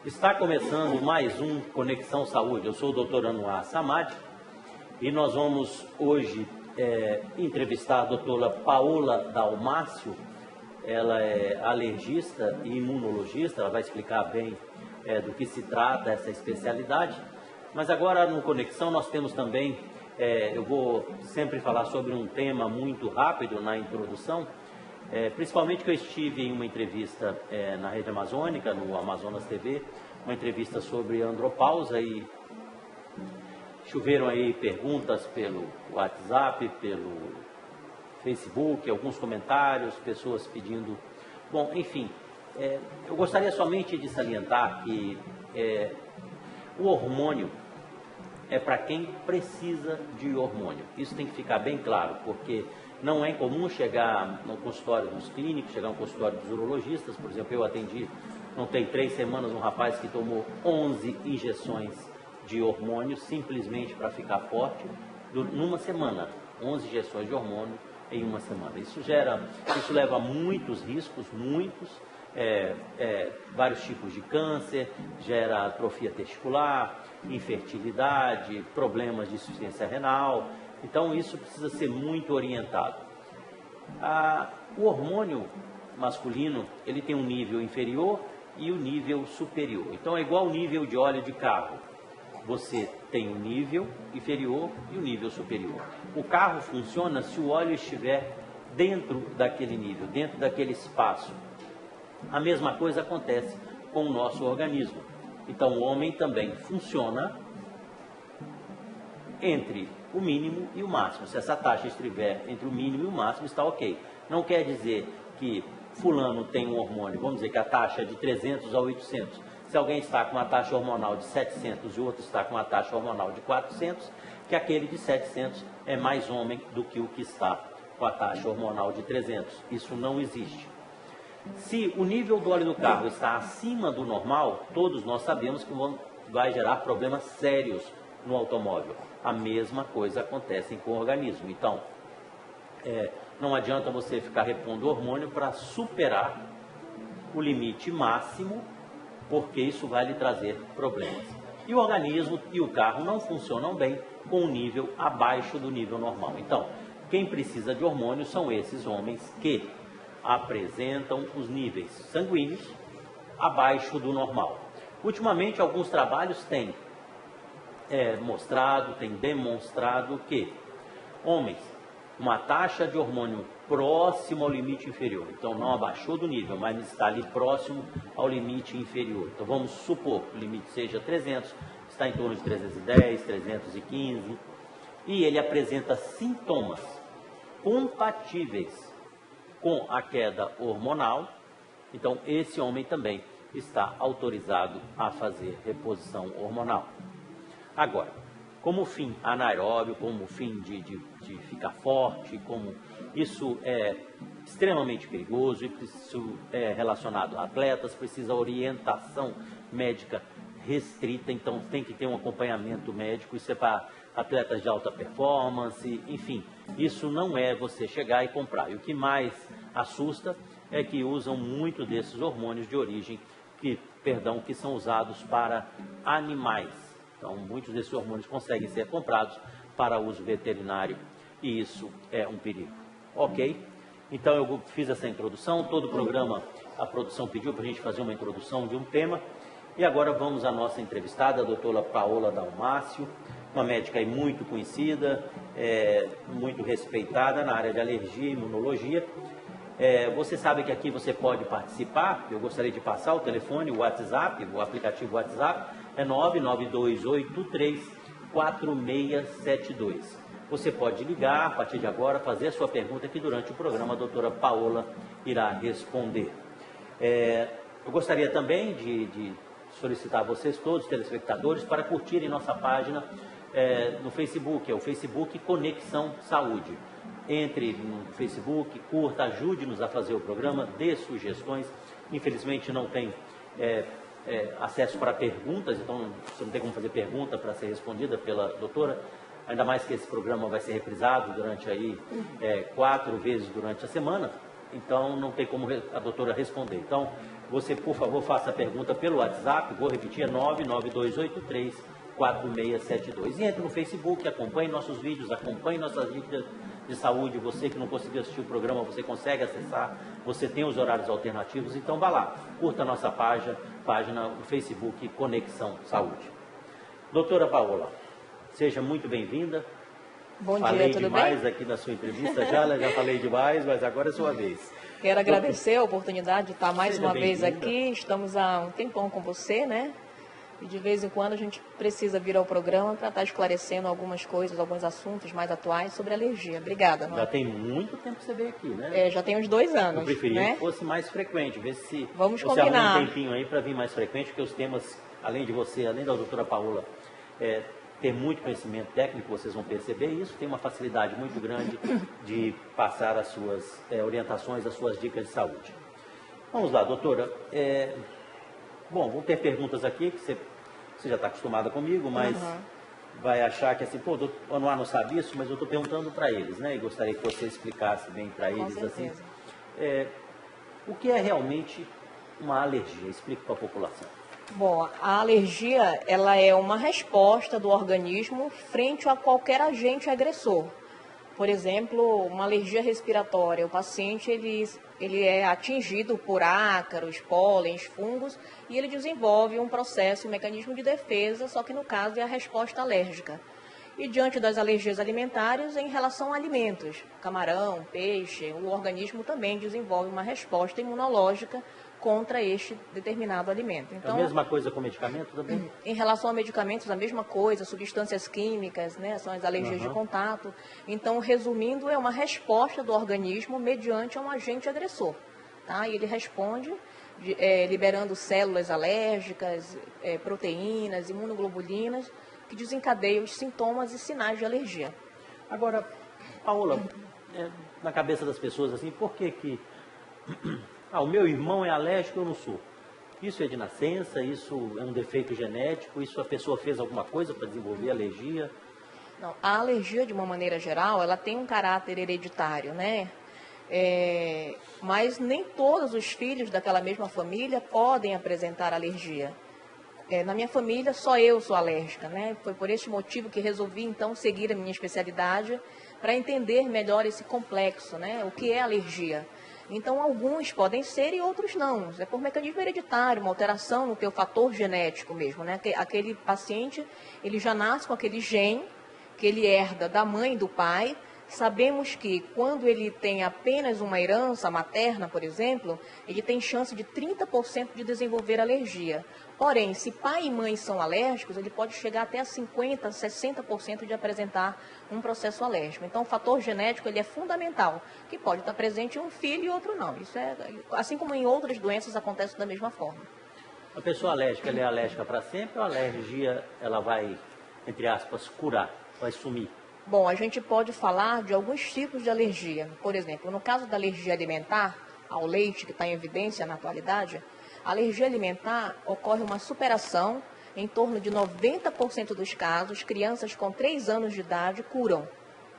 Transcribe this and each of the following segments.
Está começando mais um Conexão Saúde. Eu sou o Dr. Anwar Samad e nós vamos hoje entrevistar a doutora Paola Dalmácio. Ela é alergista e imunologista, ela vai explicar bem do que se trata essa especialidade. Mas agora no Conexão nós temos também, eu vou sempre falar sobre um tema muito rápido na introdução, principalmente que eu estive em uma entrevista na Rede Amazônica, no Amazonas TV, uma entrevista sobre andropausa e choveram aí perguntas pelo WhatsApp, pelo Facebook, alguns comentários, pessoas pedindo... Bom, enfim, eu gostaria somente de salientar que o hormônio é para quem precisa de hormônio. Isso tem que ficar bem claro, porque não é incomum chegar no consultório dos clínicos, chegar no consultório dos urologistas. Por exemplo, eu atendi, não tem 3 semanas, um rapaz que tomou 11 injeções de hormônio simplesmente para ficar forte, numa semana. 11 injeções de hormônio em uma semana. Isso leva a muitos riscos, vários tipos de câncer, gera atrofia testicular, infertilidade, problemas de insuficiência renal. Então isso precisa ser muito orientado. O hormônio masculino, ele tem um nível inferior e um nível superior. Então é igual o nível de óleo de carro. Você tem um nível inferior e um nível superior. O carro funciona se o óleo estiver dentro daquele nível, dentro daquele espaço. A mesma coisa acontece com o nosso organismo. Então o homem também funciona entre o mínimo e o máximo. Se essa taxa estiver entre o mínimo e o máximo, está ok. Não quer dizer que fulano tem um hormônio, vamos dizer que a taxa é de 300 a 800. Se alguém está com uma taxa hormonal de 700 e o outro está com uma taxa hormonal de 400, que aquele de 700 é mais homem do que o que está com a taxa hormonal de 300. Isso não existe. Se o nível do óleo do carro está acima do normal, todos nós sabemos que vai gerar problemas sérios no automóvel. A mesma coisa acontece com o organismo. Então, não adianta você ficar repondo hormônio para superar o limite máximo, porque isso vai lhe trazer problemas. E o organismo e o carro não funcionam bem com um nível abaixo do nível normal. Então, quem precisa de hormônio são esses homens que apresentam os níveis sanguíneos abaixo do normal. Ultimamente, alguns trabalhos têm demonstrado que homens com uma taxa de hormônio próximo ao limite inferior, então não abaixou do nível, mas está ali próximo ao limite inferior. Então vamos supor que o limite seja 300, está em torno de 310, 315, e ele apresenta sintomas compatíveis com a queda hormonal, então esse homem também está autorizado a fazer reposição hormonal. Agora, como fim anaeróbio, como fim de ficar forte, como isso é extremamente perigoso, e isso é relacionado a atletas, precisa orientação médica restrita, então tem que ter um acompanhamento médico, isso é para atletas de alta performance, enfim, isso não é você chegar e comprar. E o que mais assusta é que usam muito desses hormônios de origem, que são usados para animais. Então, muitos desses hormônios conseguem ser comprados para uso veterinário e isso é um perigo. Ok? Então, eu fiz essa introdução, todo o programa, a produção pediu para a gente fazer uma introdução de um tema. E agora vamos à nossa entrevistada, a doutora Paola Dalmácio, uma médica aí muito conhecida, muito respeitada na área de alergia e imunologia. Você sabe que aqui você pode participar, eu gostaria de passar o telefone, o WhatsApp, o aplicativo WhatsApp, é 992834672. Você pode ligar a partir de agora, fazer a sua pergunta que durante o programa a doutora Paola irá responder. Eu gostaria também de solicitar a vocês todos, telespectadores, para curtirem nossa página no Facebook, é o Facebook Conexão Saúde. Entre no Facebook, curta, ajude-nos a fazer o programa, dê sugestões. Infelizmente não tem acesso para perguntas, então você não tem como fazer pergunta para ser respondida pela doutora, ainda mais que esse programa vai ser reprisado durante aí 4 vezes durante a semana. então não tem como a doutora responder. Então, você, por favor, faça a pergunta pelo WhatsApp, vou repetir, é 99283-4672. E entre no Facebook, acompanhe nossos vídeos, acompanhe nossas dicas de saúde. Você que não conseguiu assistir o programa, você consegue acessar, você tem os horários alternativos, então vá lá, curta a nossa página no Facebook Conexão Saúde. Doutora Paola, seja muito bem-vinda. Bom dia, falei tudo demais bem? aqui na sua entrevista, já falei demais, mas agora é sua vez. Quero agradecer a oportunidade de estar mais Seja uma vez bem-vinda. aqui. Estamos há um tempão com você, né? E de vez em quando a gente precisa vir ao programa para estar esclarecendo algumas coisas, alguns assuntos mais atuais sobre alergia. Obrigada. Já tem muito tempo que você veio aqui, né? Já tem uns 2 anos, Eu preferia né? que fosse mais frequente, ver se Vamos você arruma combinar. um tempinho aí para vir mais frequente, porque os temas, além de você, além da doutora Paola, ter muito conhecimento técnico, vocês vão perceber isso, tem uma facilidade muito grande de passar as suas orientações, as suas dicas de saúde. Vamos lá, doutora. Bom, vou ter perguntas aqui, que você já está acostumada comigo, mas vai achar que assim, pô, o Anuar não sabe isso, mas eu estou perguntando para eles, né? E gostaria que você explicasse bem para eles, assim, certeza. o que é realmente uma alergia? Explique para a população. Bom, a alergia, ela é uma resposta do organismo frente a qualquer agente agressor. Por exemplo, uma alergia respiratória. O paciente, ele é atingido por ácaros, pólens, fungos, e ele desenvolve um processo, um mecanismo de defesa, só que no caso é a resposta alérgica. E diante das alergias alimentares, em relação a alimentos, camarão, peixe, o organismo também desenvolve uma resposta imunológica contra este determinado alimento. Então, a mesma coisa com medicamento também? Em relação a medicamentos, a mesma coisa, substâncias químicas, né, são as alergias de contato. Então, resumindo, é uma resposta do organismo mediante um agente agressor. Tá? E ele responde liberando células alérgicas, proteínas, imunoglobulinas, que desencadeiam os sintomas e sinais de alergia. Agora, Paola, na cabeça das pessoas, assim, por que o meu irmão é alérgico, eu não sou? Isso é de nascença? Isso é um defeito genético? Isso a pessoa fez alguma coisa para desenvolver alergia? Não, a alergia, de uma maneira geral, ela tem um caráter hereditário, né? Mas nem todos os filhos daquela mesma família podem apresentar alergia. Na minha família, só eu sou alérgica, né? Foi por esse motivo que resolvi, então, seguir a minha especialidade para entender melhor esse complexo, né? O que é alergia. Então, alguns podem ser e outros não. É por mecanismo hereditário, uma alteração no teu fator genético mesmo, né? Aquele paciente, ele já nasce com aquele gene que ele herda da mãe e do pai. Sabemos que quando ele tem apenas uma herança materna, por exemplo, ele tem chance de 30% de desenvolver alergia. Porém, se pai e mãe são alérgicos, ele pode chegar até a 50%, 60% de apresentar um processo alérgico. Então, o fator genético ele é fundamental, que pode estar presente em um filho e outro não. Isso assim como em outras doenças acontece da mesma forma. A pessoa alérgica, ela é alérgica para sempre ou a alergia, ela vai, entre aspas, curar, vai sumir? Bom, a gente pode falar de alguns tipos de alergia. Por exemplo, no caso da alergia alimentar, ao leite, que está em evidência na atualidade, a alergia alimentar ocorre uma superação, em torno de 90% dos casos, crianças com 3 anos de idade curam.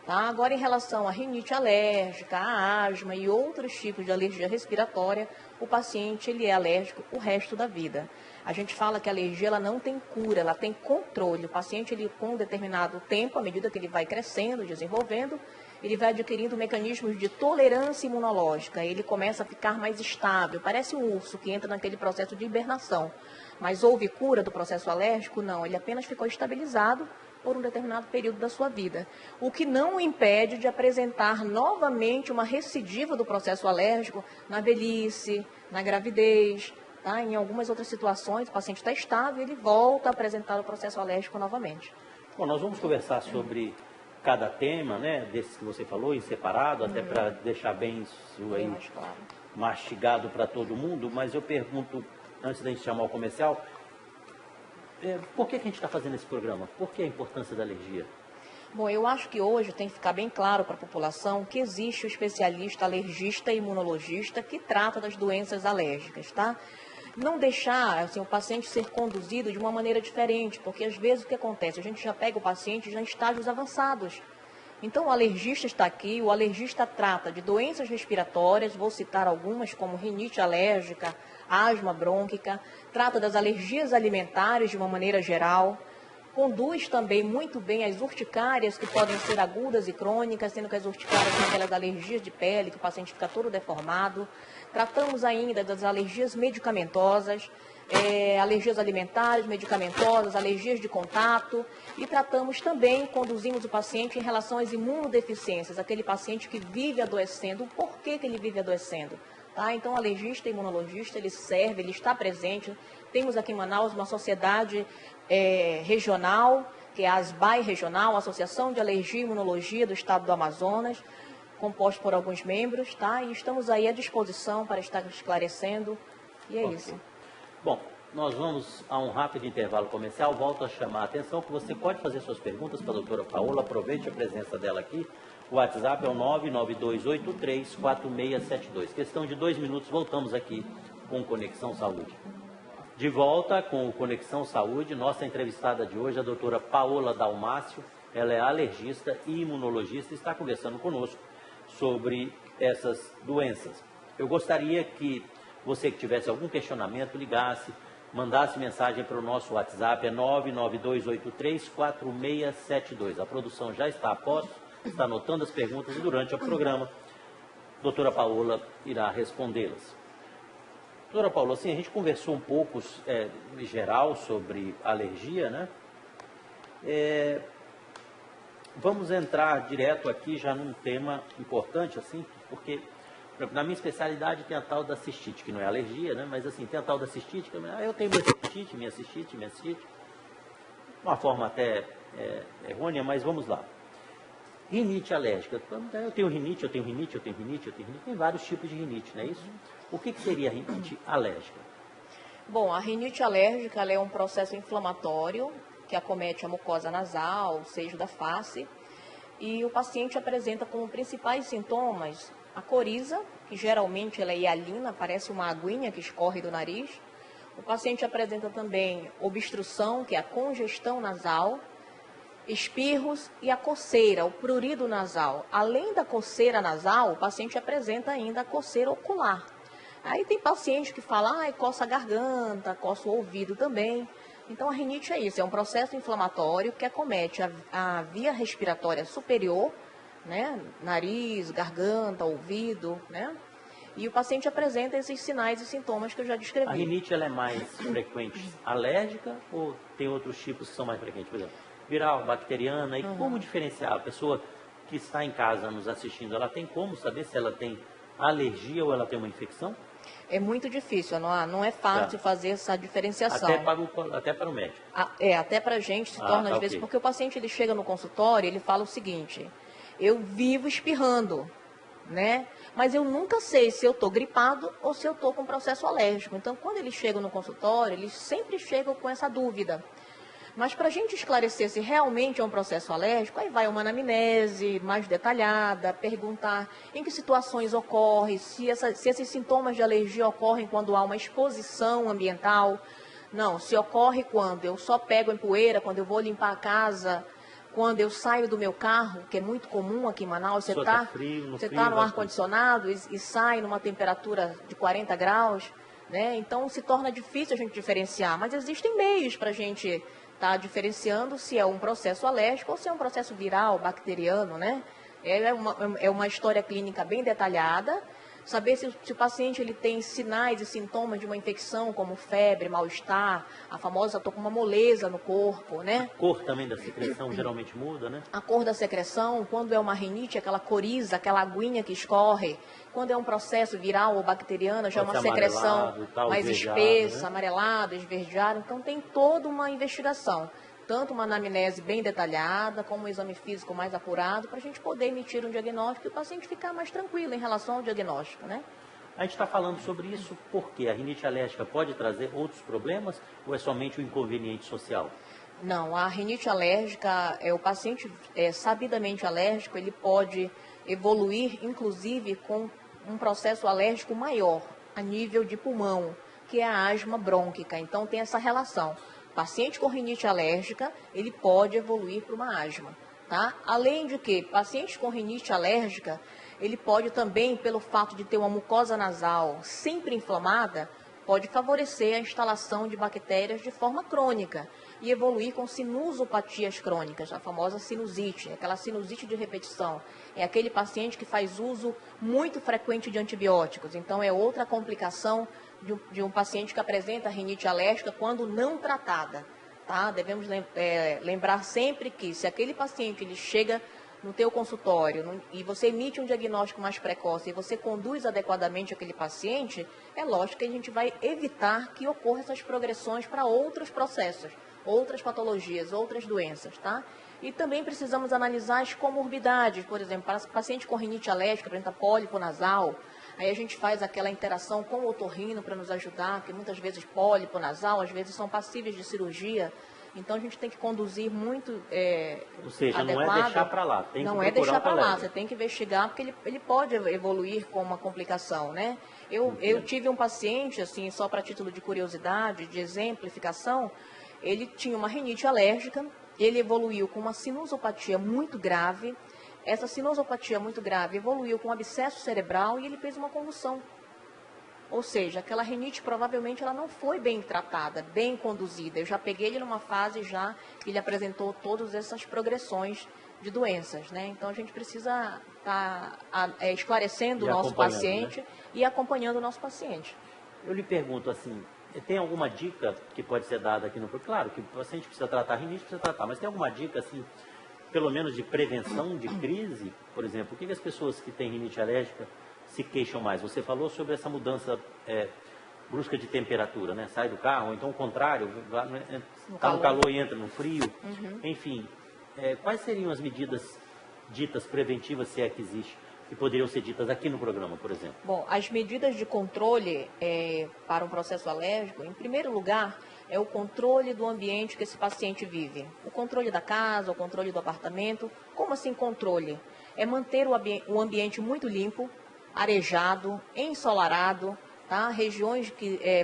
Tá? Agora, em relação à rinite alérgica, à asma e outros tipos de alergia respiratória, o paciente ele é alérgico o resto da vida. A gente fala que a alergia ela não tem cura, ela tem controle. O paciente, ele, com um determinado tempo, à medida que ele vai crescendo, desenvolvendo, ele vai adquirindo mecanismos de tolerância imunológica. Ele começa a ficar mais estável. Parece um urso que entra naquele processo de hibernação. Mas houve cura do processo alérgico? Não, ele apenas ficou estabilizado por um determinado período da sua vida. O que não o impede de apresentar novamente uma recidiva do processo alérgico na velhice, na gravidez. Tá? Em algumas outras situações, o paciente está estável e ele volta a apresentar o processo alérgico novamente. Bom, nós vamos conversar sobre cada tema, né, desses que você falou, em separado, até para deixar bem isso aí Claro. mastigado para todo mundo, mas eu pergunto, antes da gente chamar o comercial, por que a gente está fazendo esse programa? Por que a importância da alergia? Bom, eu acho que hoje tem que ficar bem claro para a população que existe o especialista alergista e imunologista que trata das doenças alérgicas, tá? Não deixar assim, o paciente ser conduzido de uma maneira diferente, porque às vezes o que acontece? A gente já pega o paciente já em estágios avançados. Então, o alergista está aqui, o alergista trata de doenças respiratórias, vou citar algumas, como rinite alérgica, asma brônquica, trata das alergias alimentares de uma maneira geral, conduz também muito bem as urticárias, que podem ser agudas e crônicas, sendo que as urticárias são aquelas alergias de pele, que o paciente fica todo deformado. Tratamos ainda das alergias medicamentosas, alergias alimentares, medicamentosas, alergias de contato, e tratamos também, conduzimos o paciente em relação às imunodeficiências, aquele paciente que vive adoecendo, o porquê que ele vive adoecendo. Tá? Então, o alergista e imunologista, ele serve, ele está presente. Temos aqui em Manaus uma sociedade regional, que é a ASBAI Regional, Associação de Alergia e Imunologia do Estado do Amazonas, composto por alguns membros, tá? E estamos aí à disposição para estar esclarecendo, e é isso. Bom, nós vamos a um rápido intervalo comercial. Volto a chamar a atenção que você pode fazer suas perguntas para a doutora Paola. Aproveite a presença dela aqui. O WhatsApp é o 992834672. Questão de 2 minutos, voltamos aqui com o Conexão Saúde. De volta com o Conexão Saúde, nossa entrevistada de hoje, a doutora Paola Dalmácio. Ela é alergista e imunologista e está conversando conosco sobre essas doenças. Eu gostaria que você que tivesse algum questionamento, ligasse, mandasse mensagem para o nosso WhatsApp, é 992834672. A produção já está a posto, está anotando as perguntas e durante o programa, a doutora Paola irá respondê-las. Doutora Paola, assim, a gente conversou um pouco, em geral, sobre alergia, né? Vamos entrar direto aqui já num tema importante, assim, porque na minha especialidade tem a tal da cistite, que não é alergia, né? Mas assim, tem a tal da cistite, que eu tenho minha cistite. Uma forma até errônea, mas vamos lá. Rinite alérgica. Eu tenho rinite. Tem vários tipos de rinite, não é isso? O que seria a rinite alérgica? Bom, a rinite alérgica ela é um processo inflamatório que acomete a mucosa nasal, o seio da face, e o paciente apresenta como principais sintomas a coriza, que geralmente ela é hialina, parece uma aguinha que escorre do nariz. O paciente apresenta também obstrução, que é a congestão nasal, espirros e a coceira, o prurido nasal. Além da coceira nasal, o paciente apresenta ainda a coceira ocular. Aí tem paciente que fala, coça a garganta, coça o ouvido também. Então a rinite é isso, é um processo inflamatório que acomete a via respiratória superior, né? Nariz, garganta, ouvido, né? E o paciente apresenta esses sinais e sintomas que eu já descrevi. A rinite ela é mais frequente alérgica ou tem outros tipos que são mais frequentes? Por exemplo, viral, bacteriana, e como diferenciar? A pessoa que está em casa nos assistindo, ela tem como saber se ela tem alergia ou ela tem uma infecção? É muito difícil, não é fácil fazer essa diferenciação. Até para o médico? Até para a gente se torna às vezes, porque o paciente ele chega no consultório e ele fala o seguinte, eu vivo espirrando, né? Mas eu nunca sei se eu estou gripado ou se eu estou com processo alérgico. Então, quando eles chegam no consultório, eles sempre chegam com essa dúvida. Mas para a gente esclarecer se realmente é um processo alérgico, aí vai uma anamnese mais detalhada, perguntar em que situações ocorre, se esses sintomas de alergia ocorrem quando há uma exposição ambiental. Não, se ocorre quando eu só pego em poeira, quando eu vou limpar a casa, quando eu saio do meu carro, que é muito comum aqui em Manaus, você está no ar-condicionado e sai numa temperatura de 40 graus, né? Então se torna difícil a gente diferenciar, mas existem meios para a gente estar diferenciando se é um processo alérgico ou se é um processo viral, bacteriano, né? É uma história clínica bem detalhada, saber se o paciente ele tem sinais e sintomas de uma infecção, como febre, mal-estar, a famosa estou com uma moleza no corpo, né? A cor também da secreção geralmente muda, né? A cor da secreção, quando é uma rinite, aquela coriza, aquela aguinha que escorre. Quando é um processo viral ou bacteriano, já é uma secreção mais espessa, né? Amarelada, esverdeada. Então tem toda uma investigação. Tanto uma anamnese bem detalhada, como um exame físico mais apurado, para a gente poder emitir um diagnóstico e o paciente ficar mais tranquilo em relação ao diagnóstico, né? A gente está falando sobre isso porque a rinite alérgica pode trazer outros problemas ou é somente um inconveniente social? Não, a rinite alérgica, o paciente sabidamente alérgico, ele pode evoluir, inclusive, com um processo alérgico maior, a nível de pulmão, que é a asma brônquica. Então, tem essa relação. Paciente com rinite alérgica, ele pode evoluir para uma asma. tá? Além de que, pacientes com rinite alérgica, ele pode também, pelo fato de ter uma mucosa nasal sempre inflamada, pode favorecer a instalação de bactérias de forma crônica e evoluir com sinusopatias crônicas, a famosa sinusite, aquela sinusite de repetição. É aquele paciente que faz uso muito frequente de antibióticos, então é outra complicação de um paciente que apresenta rinite alérgica quando não tratada. Tá? Devemos lembrar sempre que se aquele paciente ele chega no teu consultório e você emite um diagnóstico mais precoce e você conduz adequadamente aquele paciente, é lógico que a gente vai evitar que ocorram essas progressões para outros processos, outras patologias, outras doenças, tá? E também precisamos analisar as comorbidades, por exemplo, para paciente com rinite alérgica, apresenta pólipo nasal, aí a gente faz aquela interação com o otorrino para nos ajudar, porque muitas vezes pólipo nasal, às vezes são passíveis de cirurgia. Então, a gente tem que conduzir muito Ou seja, adequado. não é deixar para lá, tem que não procurar é deixar para lá, colega. você tem que investigar, porque ele pode evoluir com uma complicação, né? Eu tive um paciente, assim, só para título de curiosidade, de exemplificação, ele tinha uma rinite alérgica, ele evoluiu com uma sinusopatia muito grave, essa sinusopatia muito grave evoluiu com um abscesso cerebral e ele fez uma convulsão. Ou seja, aquela rinite provavelmente ela não foi bem tratada, bem conduzida. Eu já peguei ele numa fase já que ele apresentou todas essas progressões de doenças, né? Então a gente precisa estar esclarecendo o nosso paciente, né? E acompanhando o nosso paciente. Eu lhe pergunto assim, tem alguma dica que pode ser dada aqui no... Claro que o paciente precisa tratar rinite, precisa tratar, mas tem alguma dica assim, pelo menos de prevenção de crise? Por exemplo, o que as pessoas que têm rinite alérgica se queixam mais? Você falou sobre essa mudança brusca de temperatura, né? Sai do carro, ou então o contrário, está no calor e entra no frio. Enfim, quais seriam as medidas ditas preventivas, se é que existe, que poderiam ser ditas aqui no programa, por exemplo? Bom, as medidas de controle para um processo alérgico, em primeiro lugar, é o controle do ambiente que esse paciente vive. O controle da casa, o controle do apartamento. Como assim controle? É manter o ambiente muito limpo, arejado, ensolarado, tá? Regiões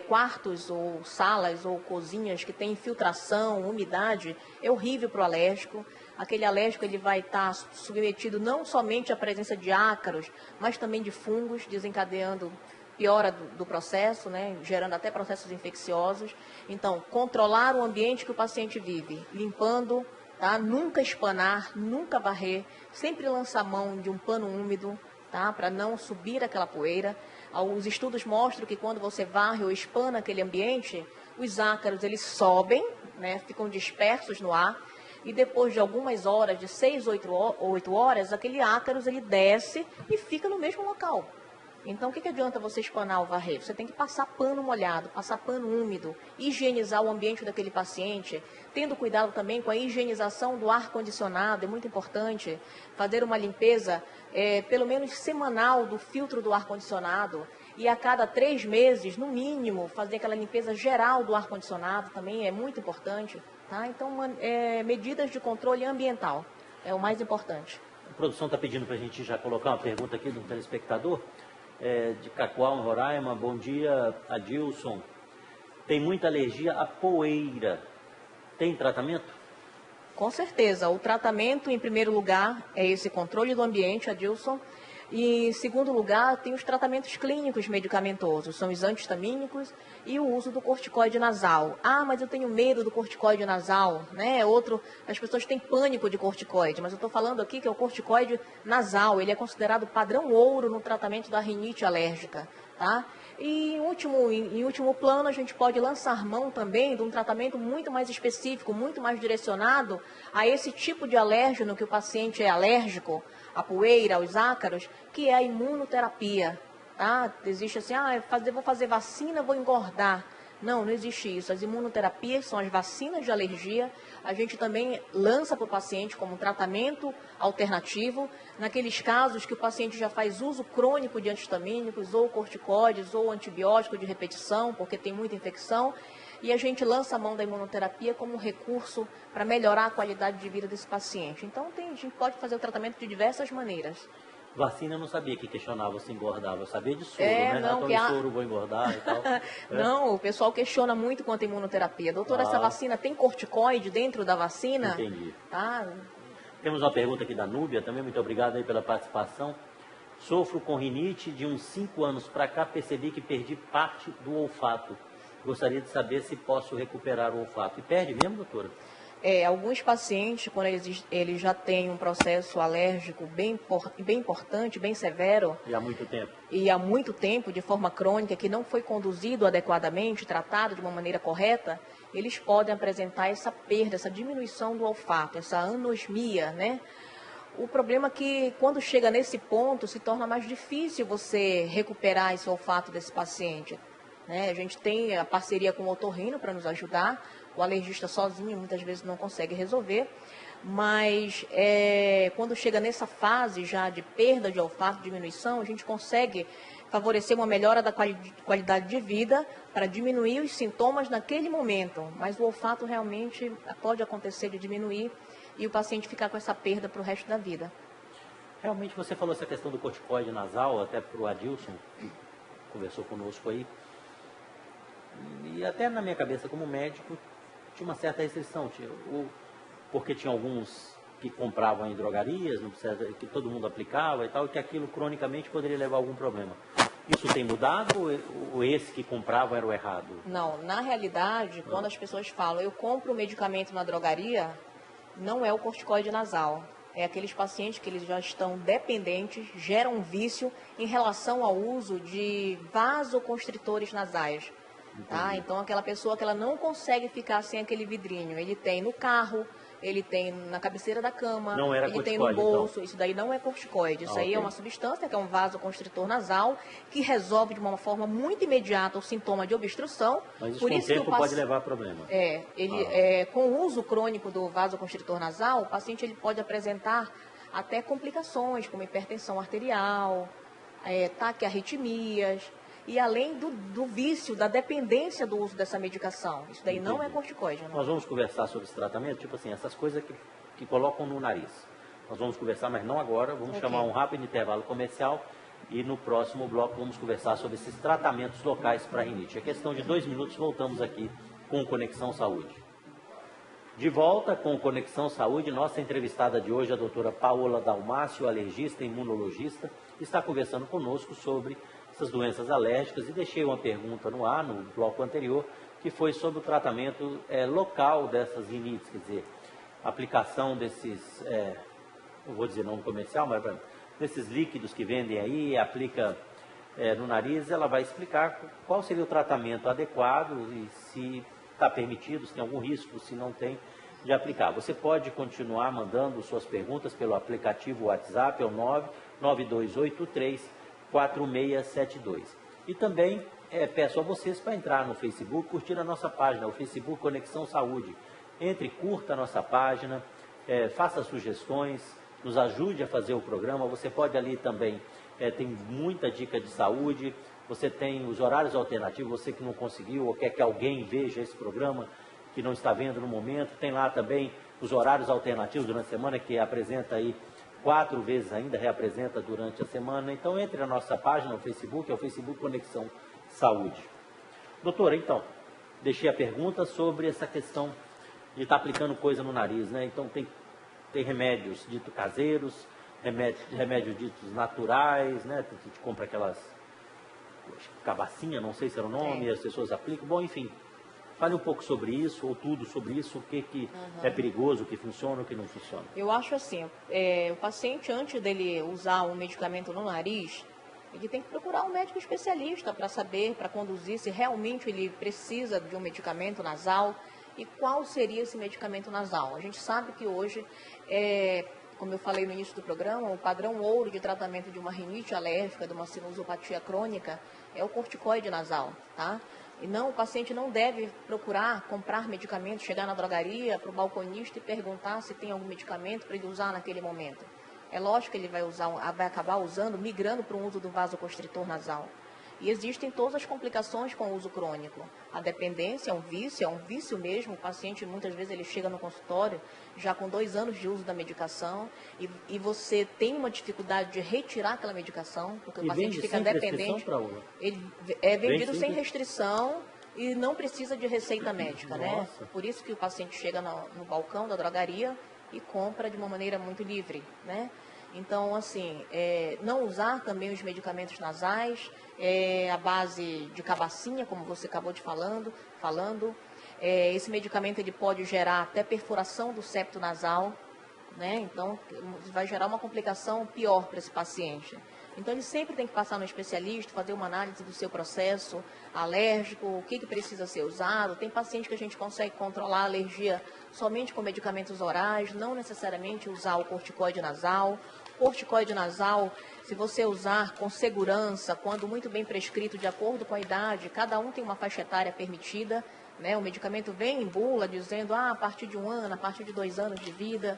quartos ou salas ou cozinhas que têm infiltração, umidade, é horrível para o alérgico. Aquele alérgico ele vai estar submetido não somente à presença de ácaros, mas também de fungos, desencadeando piora do processo, né? Gerando até processos infecciosos. Então, controlar o ambiente que o paciente vive, limpando, tá? Nunca espanar, nunca varrer, sempre lançar mão de um pano úmido, tá? Para não subir aquela poeira. Os estudos mostram que quando você varre ou espana aquele ambiente, os ácaros eles sobem, né? Ficam dispersos no ar, e depois de algumas horas, de 6 ou 8 horas, aquele ácaros ele desce e fica no mesmo local. Então, o que adianta você espanar ou varrer? Você tem que passar pano molhado, passar pano úmido, higienizar o ambiente daquele paciente, tendo cuidado também com a higienização do ar-condicionado, é muito importante fazer uma limpeza, pelo menos semanal, do filtro do ar-condicionado, e a cada 3 meses, no mínimo, fazer aquela limpeza geral do ar-condicionado também é muito importante, tá? Então, medidas de controle ambiental é o mais importante. A produção está pedindo para a gente já colocar uma pergunta aqui do telespectador. De Cacoal, em Roraima. Bom dia, Adilson. Tem muita alergia à poeira. Tem tratamento? Com certeza. O tratamento, em primeiro lugar, é esse controle do ambiente, Adilson. E, em segundo lugar, tem os tratamentos clínicos medicamentosos. São os antihistamínicos e o uso do corticoide nasal. Ah, mas eu tenho medo do corticoide nasal, né? As pessoas têm pânico de corticoide, mas eu estou falando aqui que é o corticoide nasal. Ele é considerado padrão ouro no tratamento da rinite alérgica, tá? E, em último plano, a gente pode lançar mão também de um tratamento muito mais específico, muito mais direcionado a esse tipo de alérgeno que o paciente é alérgico, a poeira, aos ácaros, que é a imunoterapia, tá? Existe assim, vou fazer vacina, vou engordar. Não, não existe isso. As imunoterapias são as vacinas de alergia. A gente também lança para o paciente como um tratamento alternativo, naqueles casos que o paciente já faz uso crônico de antihistamínicos, ou corticoides, ou antibiótico de repetição, porque tem muita infecção, e a gente lança a mão da imunoterapia como um recurso para melhorar a qualidade de vida desse paciente. Então, a gente pode fazer o tratamento de diversas maneiras. Vacina eu não sabia que questionava se engordava, eu sabia de soro, né? Não, soro vou engordar e tal. Não, o pessoal questiona muito quanto à imunoterapia. Doutora, essa vacina tem corticoide dentro da vacina? Entendi. Tá? Temos uma pergunta aqui da Núbia, também muito obrigado aí pela participação. Sofro com rinite de uns 5 anos para cá, percebi que perdi parte do olfato. Gostaria de saber se posso recuperar o olfato. E perde mesmo, doutora? Alguns pacientes, quando eles já têm um processo alérgico bem importante, bem severo, e há muito tempo, de forma crônica, que não foi conduzido adequadamente, tratado de uma maneira correta, eles podem apresentar essa perda, essa diminuição do olfato, essa anosmia, né? O problema é que, quando chega nesse ponto, se torna mais difícil você recuperar esse olfato desse paciente, né? A gente tem a parceria com o otorrino para nos ajudar. O alergista sozinho muitas vezes não consegue resolver, mas quando chega nessa fase já de perda de olfato, diminuição, a gente consegue favorecer uma melhora da qualidade de vida para diminuir os sintomas naquele momento, mas o olfato realmente pode acontecer de diminuir e o paciente ficar com essa perda para o resto da vida. Realmente você falou essa questão do corticoide nasal, até para o Adilson, que conversou conosco aí, e até na minha cabeça como médico, tinha uma certa restrição, porque tinha alguns que compravam em drogarias, não precisa, que todo mundo aplicava e tal, e que aquilo cronicamente poderia levar a algum problema. Isso tem mudado ou esse que comprava era o errado? Não, na realidade, quando as pessoas falam, eu compro o medicamento na drogaria, não é o corticoide nasal. É aqueles pacientes que eles já estão dependentes, geram um vício em relação ao uso de vasoconstritores nasais. Tá? Então, aquela pessoa que ela não consegue ficar sem aquele vidrinho, ele tem no carro, ele tem na cabeceira da cama, ele tem no bolso, então. Isso daí não é corticoide, isso aí é uma substância que é um vasoconstritor nasal, que resolve de uma forma muito imediata o sintoma de obstrução. Mas isso, por isso, com o tempo pode levar a problema. Com o uso crônico do vasoconstritor nasal, o paciente ele pode apresentar até complicações, como hipertensão arterial, taquiarritmias, e além do vício, da dependência do uso dessa medicação. Isso daí não é corticoide. Não. Nós vamos conversar sobre esse tratamento, tipo assim, essas coisas que colocam no nariz. Nós vamos conversar, mas não agora. Vamos chamar um rápido intervalo comercial e no próximo bloco vamos conversar sobre esses tratamentos locais para rinite. É questão de 2 minutos, voltamos aqui com Conexão Saúde. De volta com Conexão Saúde, nossa entrevistada de hoje, a doutora Paola Dalmácio, alergista e imunologista, está conversando conosco sobre essas doenças alérgicas, e deixei uma pergunta no ar, no bloco anterior, que foi sobre o tratamento local dessas rinites, quer dizer, aplicação desses, não vou dizer nome comercial, mas desses líquidos que vendem aí, aplica no nariz. Ela vai explicar qual seria o tratamento adequado e se está permitido, se tem algum risco, se não tem, de aplicar. Você pode continuar mandando suas perguntas pelo aplicativo WhatsApp, é o 99283 4672. E também peço a vocês para entrar no Facebook, curtir a nossa página, o Facebook Conexão Saúde. Entre, curta a nossa página, faça sugestões, nos ajude a fazer o programa. Você pode ali também, tem muita dica de saúde, você tem os horários alternativos, você que não conseguiu ou quer que alguém veja esse programa, que não está vendo no momento, tem lá também os horários alternativos durante a semana, que apresenta aí 4 vezes ainda, reapresenta durante a semana. Então, entre na nossa página, no Facebook, é o Facebook Conexão Saúde. Doutora, então, deixei a pergunta sobre essa questão de estar aplicando coisa no nariz, né? Então, tem remédios ditos caseiros, remédios ditos naturais, né? A gente compra aquelas cabacinha, não sei se era o nome, e as pessoas aplicam. Bom, enfim, fale um pouco sobre isso, ou tudo sobre isso, o que é perigoso, o que funciona, o que não funciona. Eu acho assim, o paciente, antes dele usar um medicamento no nariz, ele tem que procurar um médico especialista para saber, para conduzir se realmente ele precisa de um medicamento nasal e qual seria esse medicamento nasal. A gente sabe que hoje, como eu falei no início do programa, o padrão ouro de tratamento de uma rinite alérgica, de uma sinusopatia crônica, é o corticoide nasal, tá? E não, o paciente não deve procurar comprar medicamentos, chegar na drogaria, para o balconista e perguntar se tem algum medicamento para ele usar naquele momento. É lógico que ele vai acabar usando, migrando para o uso do vasoconstritor nasal. E existem todas as complicações com o uso crônico. A dependência é um vício mesmo. O paciente, muitas vezes, ele chega no consultório já com 2 anos de uso da medicação e você tem uma dificuldade de retirar aquela medicação, porque o paciente fica dependente. Ele é vendido sem restrição e não precisa de receita médica, né? Por isso que o paciente chega no balcão da drogaria e compra de uma maneira muito livre, né? Então, assim, não usar também os medicamentos nasais, à base de cabacinha, como você acabou de falando. Esse medicamento ele pode gerar até perfuração do septo nasal, né? Então, vai gerar uma complicação pior para esse paciente. Então, ele sempre tem que passar no especialista, fazer uma análise do seu processo alérgico, o que precisa ser usado. Tem paciente que a gente consegue controlar a alergia somente com medicamentos orais, não necessariamente usar o corticoide nasal. Corticoide nasal, se você usar com segurança, quando muito bem prescrito, de acordo com a idade, cada um tem uma faixa etária permitida, né? O medicamento vem em bula dizendo, a partir de 1 ano, a partir de 2 anos de vida,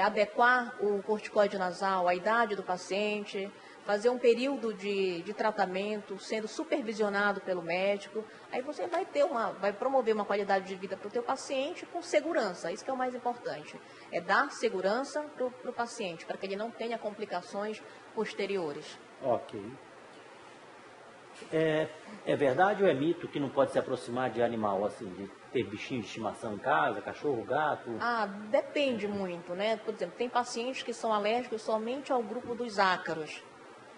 adequar o corticoide nasal à idade do paciente, fazer um período de tratamento, sendo supervisionado pelo médico. Aí você vai promover uma qualidade de vida para o teu paciente com segurança. Isso que é o mais importante. É dar segurança para o paciente, para que ele não tenha complicações posteriores. Ok. É verdade ou é mito que não pode se aproximar de animal, assim, de ter bichinho de estimação em casa, cachorro, gato? Depende muito, né? Por exemplo, tem pacientes que são alérgicos somente ao grupo dos ácaros.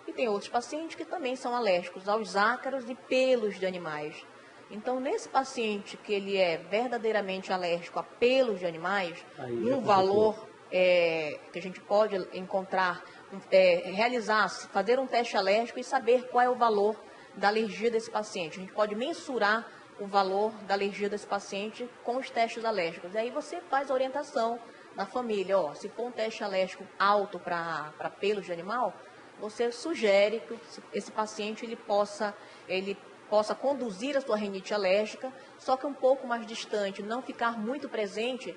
E tem outros pacientes que também são alérgicos aos ácaros e pelos de animais. Então, nesse paciente que ele é verdadeiramente alérgico a pelos de animais, um valor que a gente pode encontrar, fazer um teste alérgico e saber qual é o valor da alergia desse paciente. A gente pode mensurar o valor da alergia desse paciente com os testes alérgicos. E aí você faz a orientação na família. Se for um teste alérgico alto para pelos de animal, você sugere que esse paciente ele possa conduzir a sua rinite alérgica, só que um pouco mais distante, não ficar muito presente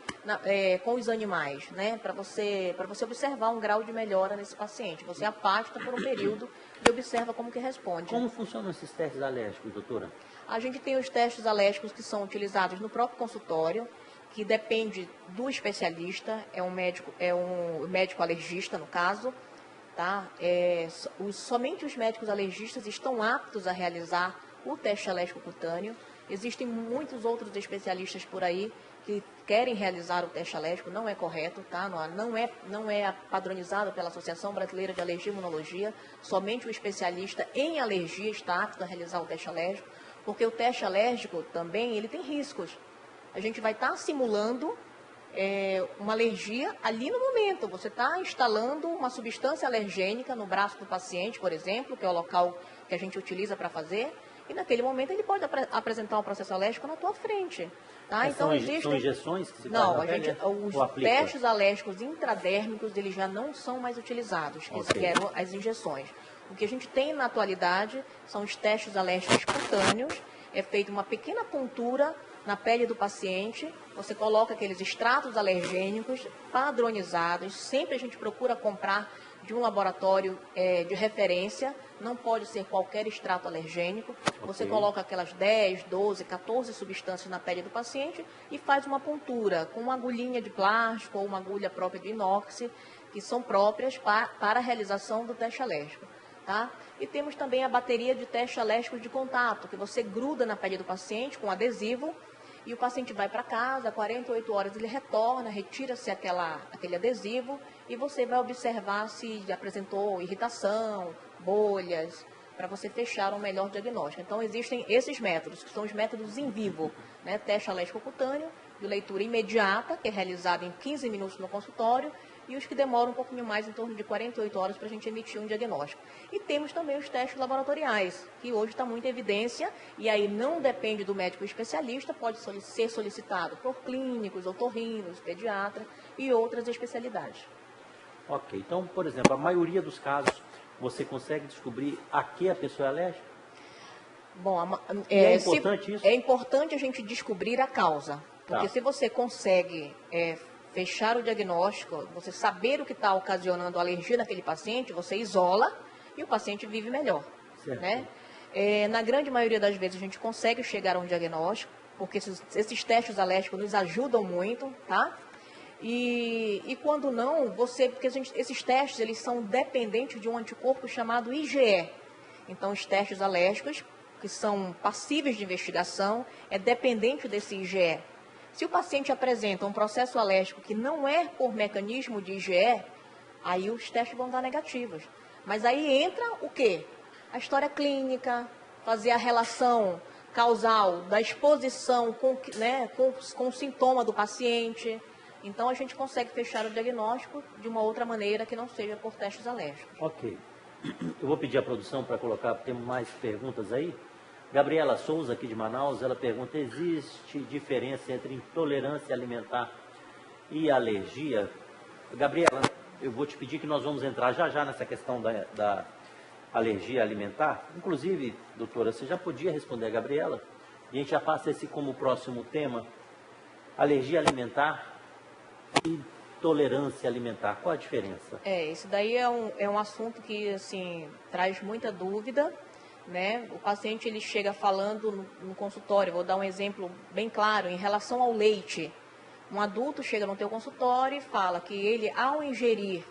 com os animais, né? Para você observar um grau de melhora nesse paciente. Você afasta por um período e observa como que responde. Como funcionam esses testes alérgicos, doutora? A gente tem os testes alérgicos que são utilizados no próprio consultório, que depende do especialista, é um médico alergista, no caso. Tá? Somente os médicos alergistas estão aptos a realizar o teste alérgico cutâneo. Existem muitos outros especialistas por aí que querem realizar o teste alérgico, não é correto, tá? Não é padronizado pela Associação Brasileira de Alergia e Imunologia. Somente o especialista em alergia está apto a realizar o teste alérgico, porque o teste alérgico também ele tem riscos. A gente vai estar simulando uma alergia ali no momento. Você está instalando uma substância alergênica no braço do paciente, por exemplo, que é o local que a gente utiliza para fazer, e naquele momento ele pode apresentar um processo alérgico na tua frente. Tá? Então, são injeções que se Não, os testes alérgicos intradérmicos eles já não são mais utilizados, que eram as injeções. O que a gente tem na atualidade são os testes alérgicos cutâneos, é feita uma pequena pontura na pele do paciente, você coloca aqueles extratos alergênicos padronizados, sempre a gente procura comprar de um laboratório de referência, não pode ser qualquer extrato alergênico, você coloca aquelas 10, 12, 14 substâncias na pele do paciente e faz uma pontura com uma agulhinha de plástico ou uma agulha própria de inox, que são próprias para a realização do teste alérgico. Tá? E temos também a bateria de teste alérgico de contato, que você gruda na pele do paciente com adesivo, e o paciente vai para casa, 48 horas ele retorna, retira-se aquele adesivo e você vai observar se apresentou irritação, bolhas, para você fechar um melhor diagnóstico. Então, existem esses métodos, que são os métodos in vivo, né? Teste alérgico cutâneo, de leitura imediata, que é realizado em 15 minutos no consultório, e os que demoram um pouquinho mais, em torno de 48 horas, para a gente emitir um diagnóstico. E temos também os testes laboratoriais, que hoje está muito em evidência, e aí não depende do médico especialista, pode ser solicitado por clínicos, otorrinos, pediatra e outras especialidades. Ok, então, por exemplo, a maioria dos casos, você consegue descobrir a que a pessoa é alérgica? Bom, é importante isso? É importante a gente descobrir a causa, porque se você consegue fechar o diagnóstico, você saber o que está ocasionando a alergia naquele paciente, você isola e o paciente vive melhor. Certo. Né? Na grande maioria das vezes a gente consegue chegar a um diagnóstico, porque esses testes alérgicos nos ajudam muito, tá? E quando não, porque esses testes eles são dependentes de um anticorpo chamado IgE. Então, os testes alérgicos, que são passíveis de investigação, é dependente desse IgE. Se o paciente apresenta um processo alérgico que não é por mecanismo de IgE, aí os testes vão dar negativos. Mas aí entra o quê? A história clínica, fazer a relação causal da exposição com o sintoma do paciente. Então, a gente consegue fechar o diagnóstico de uma outra maneira que não seja por testes alérgicos. Ok. Eu vou pedir à produção para colocar, temos mais perguntas aí. Gabriela Souza, aqui de Manaus, ela pergunta, existe diferença entre intolerância alimentar e alergia? Gabriela, eu vou te pedir que nós vamos entrar já nessa questão da alergia alimentar. Inclusive, doutora, você já podia responder a Gabriela, e a gente já passa esse como próximo tema, alergia alimentar e intolerância alimentar. Qual a diferença? Esse daí é um assunto que, assim, traz muita dúvida, né? O paciente, ele chega falando no consultório, vou dar um exemplo bem claro, em relação ao leite. Um adulto chega no teu consultório e fala que ele, ao ingerir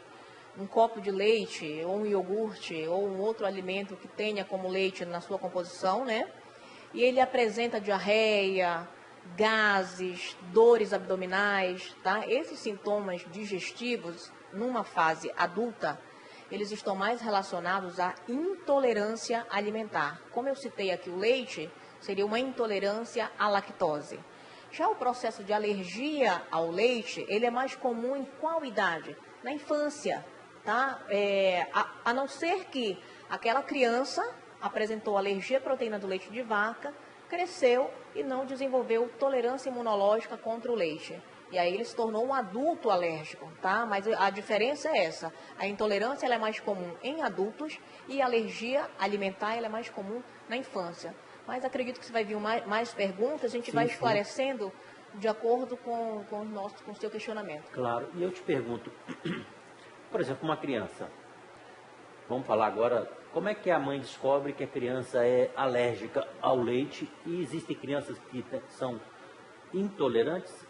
um copo de leite, ou um iogurte, ou um outro alimento que tenha como leite na sua composição, né? E ele apresenta diarreia, gases, dores abdominais, tá? Esses sintomas digestivos, numa fase adulta, eles estão mais relacionados à intolerância alimentar. Como eu citei aqui, o leite seria uma intolerância à lactose. Já o processo de alergia ao leite, ele é mais comum em qual idade? Na infância, tá? A não ser que aquela criança apresentou alergia à proteína do leite de vaca, cresceu e não desenvolveu tolerância imunológica contra o leite. E aí ele se tornou um adulto alérgico, tá? Mas a diferença é essa. A intolerância ela é mais comum em adultos e a alergia alimentar ela é mais comum na infância. Mas acredito que você vai vir mais perguntas, a gente vai esclarecendo de acordo com o seu questionamento. Claro. E eu te pergunto, por exemplo, uma criança. Vamos falar agora, como é que a mãe descobre que a criança é alérgica ao leite e existem crianças que são intolerantes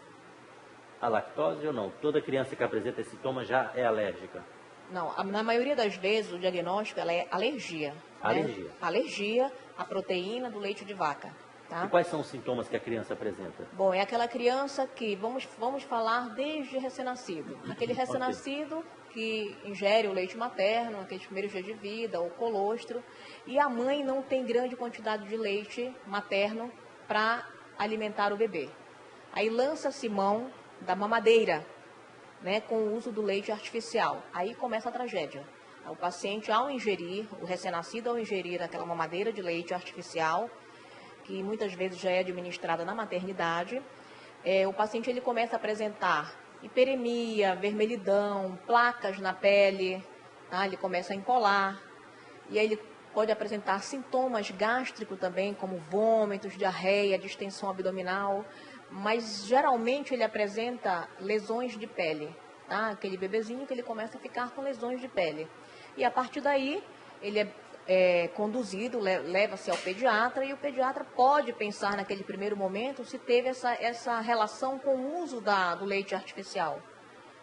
à lactose ou não? Toda criança que apresenta esse sintoma já é alérgica? Não, na maioria das vezes o diagnóstico ela é alergia. Alergia? Né? Alergia à proteína do leite de vaca. Tá? E quais são os sintomas que a criança apresenta? Bom, é aquela criança que, vamos falar desde recém-nascido. Aquele recém-nascido que ingere o leite materno, aqueles primeiros dias de vida, o colostro, e a mãe não tem grande quantidade de leite materno para alimentar o bebê. Aí lança-se mão da mamadeira, né, com o uso do leite artificial. Aí começa a tragédia. O paciente, ao ingerir, o recém-nascido, ao ingerir aquela mamadeira de leite artificial, que muitas vezes já é administrada na maternidade, o paciente ele começa a apresentar hiperemia, vermelhidão, placas na pele, tá? Ele começa a empolar, e aí ele pode apresentar sintomas gástricos também, como vômitos, diarreia, distensão abdominal, mas geralmente ele apresenta lesões de pele, tá? Aquele bebezinho que ele começa a ficar com lesões de pele. E a partir daí, ele é conduzido, leva-se ao pediatra, e o pediatra pode pensar naquele primeiro momento se teve essa relação com o uso do leite artificial.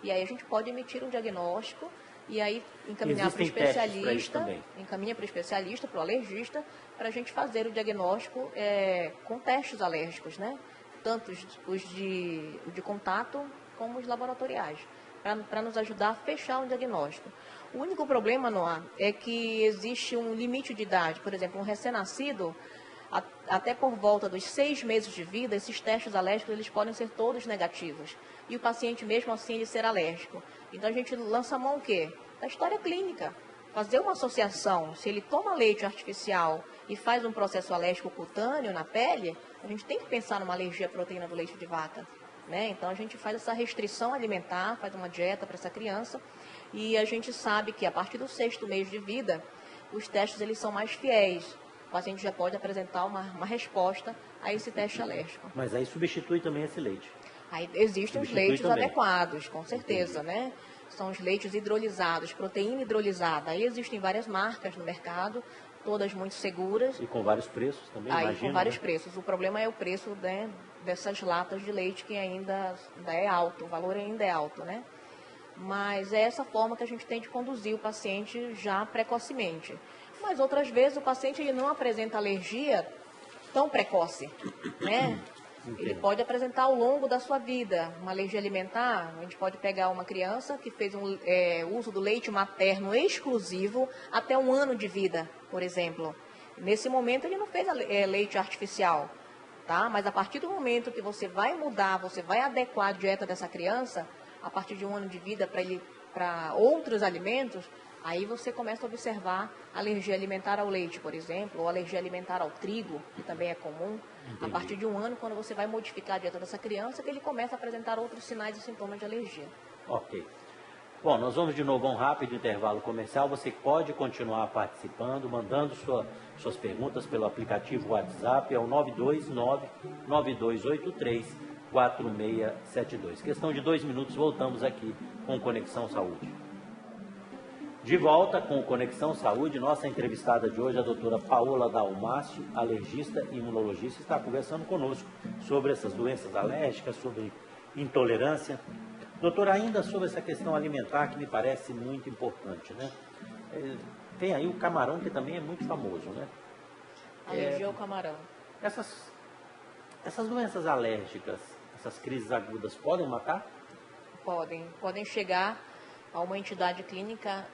E aí a gente pode emitir um diagnóstico e aí encaminhar para o especialista, encaminha para o especialista, para o alergista, para a gente fazer o diagnóstico com testes alérgicos, né? Tanto os de contato como os laboratoriais, para nos ajudar a fechar o diagnóstico. O único problema, Noah, é que existe um limite de idade. Por exemplo, um recém-nascido, até por volta dos 6 meses de vida, esses testes alérgicos eles podem ser todos negativos. E o paciente, mesmo assim, ele ser alérgico. Então, a gente lança a mão o quê? Da história clínica. Fazer uma associação. Se ele toma leite artificial e faz um processo alérgico cutâneo na pele, a gente tem que pensar numa alergia à proteína do leite de vaca. Né? Então, a gente faz essa restrição alimentar, faz uma dieta para essa criança. E a gente sabe que a partir do 6º mês de vida, os testes eles são mais fiéis. O paciente já pode apresentar uma resposta a esse teste alérgico. Mas aí substitui também esse leite? Aí existem os leites adequados, com certeza, né? São os leites hidrolisados, proteína hidrolisada. Aí existem várias marcas no mercado, todas muito seguras. E com vários preços também, aí, imagino, com vários preços. O problema é o preço, né, dessas latas de leite que ainda é alto, o valor ainda é alto, né? Mas é essa forma que a gente tem de conduzir o paciente já precocemente. Mas outras vezes o paciente ele não apresenta alergia tão precoce, né? Ele pode apresentar ao longo da sua vida uma alergia alimentar. A gente pode pegar uma criança que fez uso do leite materno exclusivo até 1 ano de vida, por exemplo. Nesse momento ele não fez leite artificial, tá? Mas a partir do momento que você vai mudar, você vai adequar a dieta dessa criança, a partir de 1 ano de vida para outros alimentos, aí você começa a observar alergia alimentar ao leite, por exemplo, ou alergia alimentar ao trigo, que também é comum. Entendi. A partir de 1 ano, quando você vai modificar a dieta dessa criança, que ele começa a apresentar outros sinais e sintomas de alergia. Ok. Bom, nós vamos de novo a um rápido intervalo comercial. Você pode continuar participando, mandando suas perguntas pelo aplicativo WhatsApp, é o 929-9283-4672. Questão de 2 minutos, voltamos aqui com Conexão Saúde. De volta com o Conexão Saúde, nossa entrevistada de hoje, a doutora Paola Dalmácio, alergista e imunologista, está conversando conosco sobre essas doenças alérgicas, sobre intolerância. Doutora, ainda sobre essa questão alimentar, que me parece muito importante, né? Tem aí o camarão, que também é muito famoso, né? Alergia ao camarão. Essas doenças alérgicas, essas crises agudas, podem matar? Podem chegar a uma entidade clínica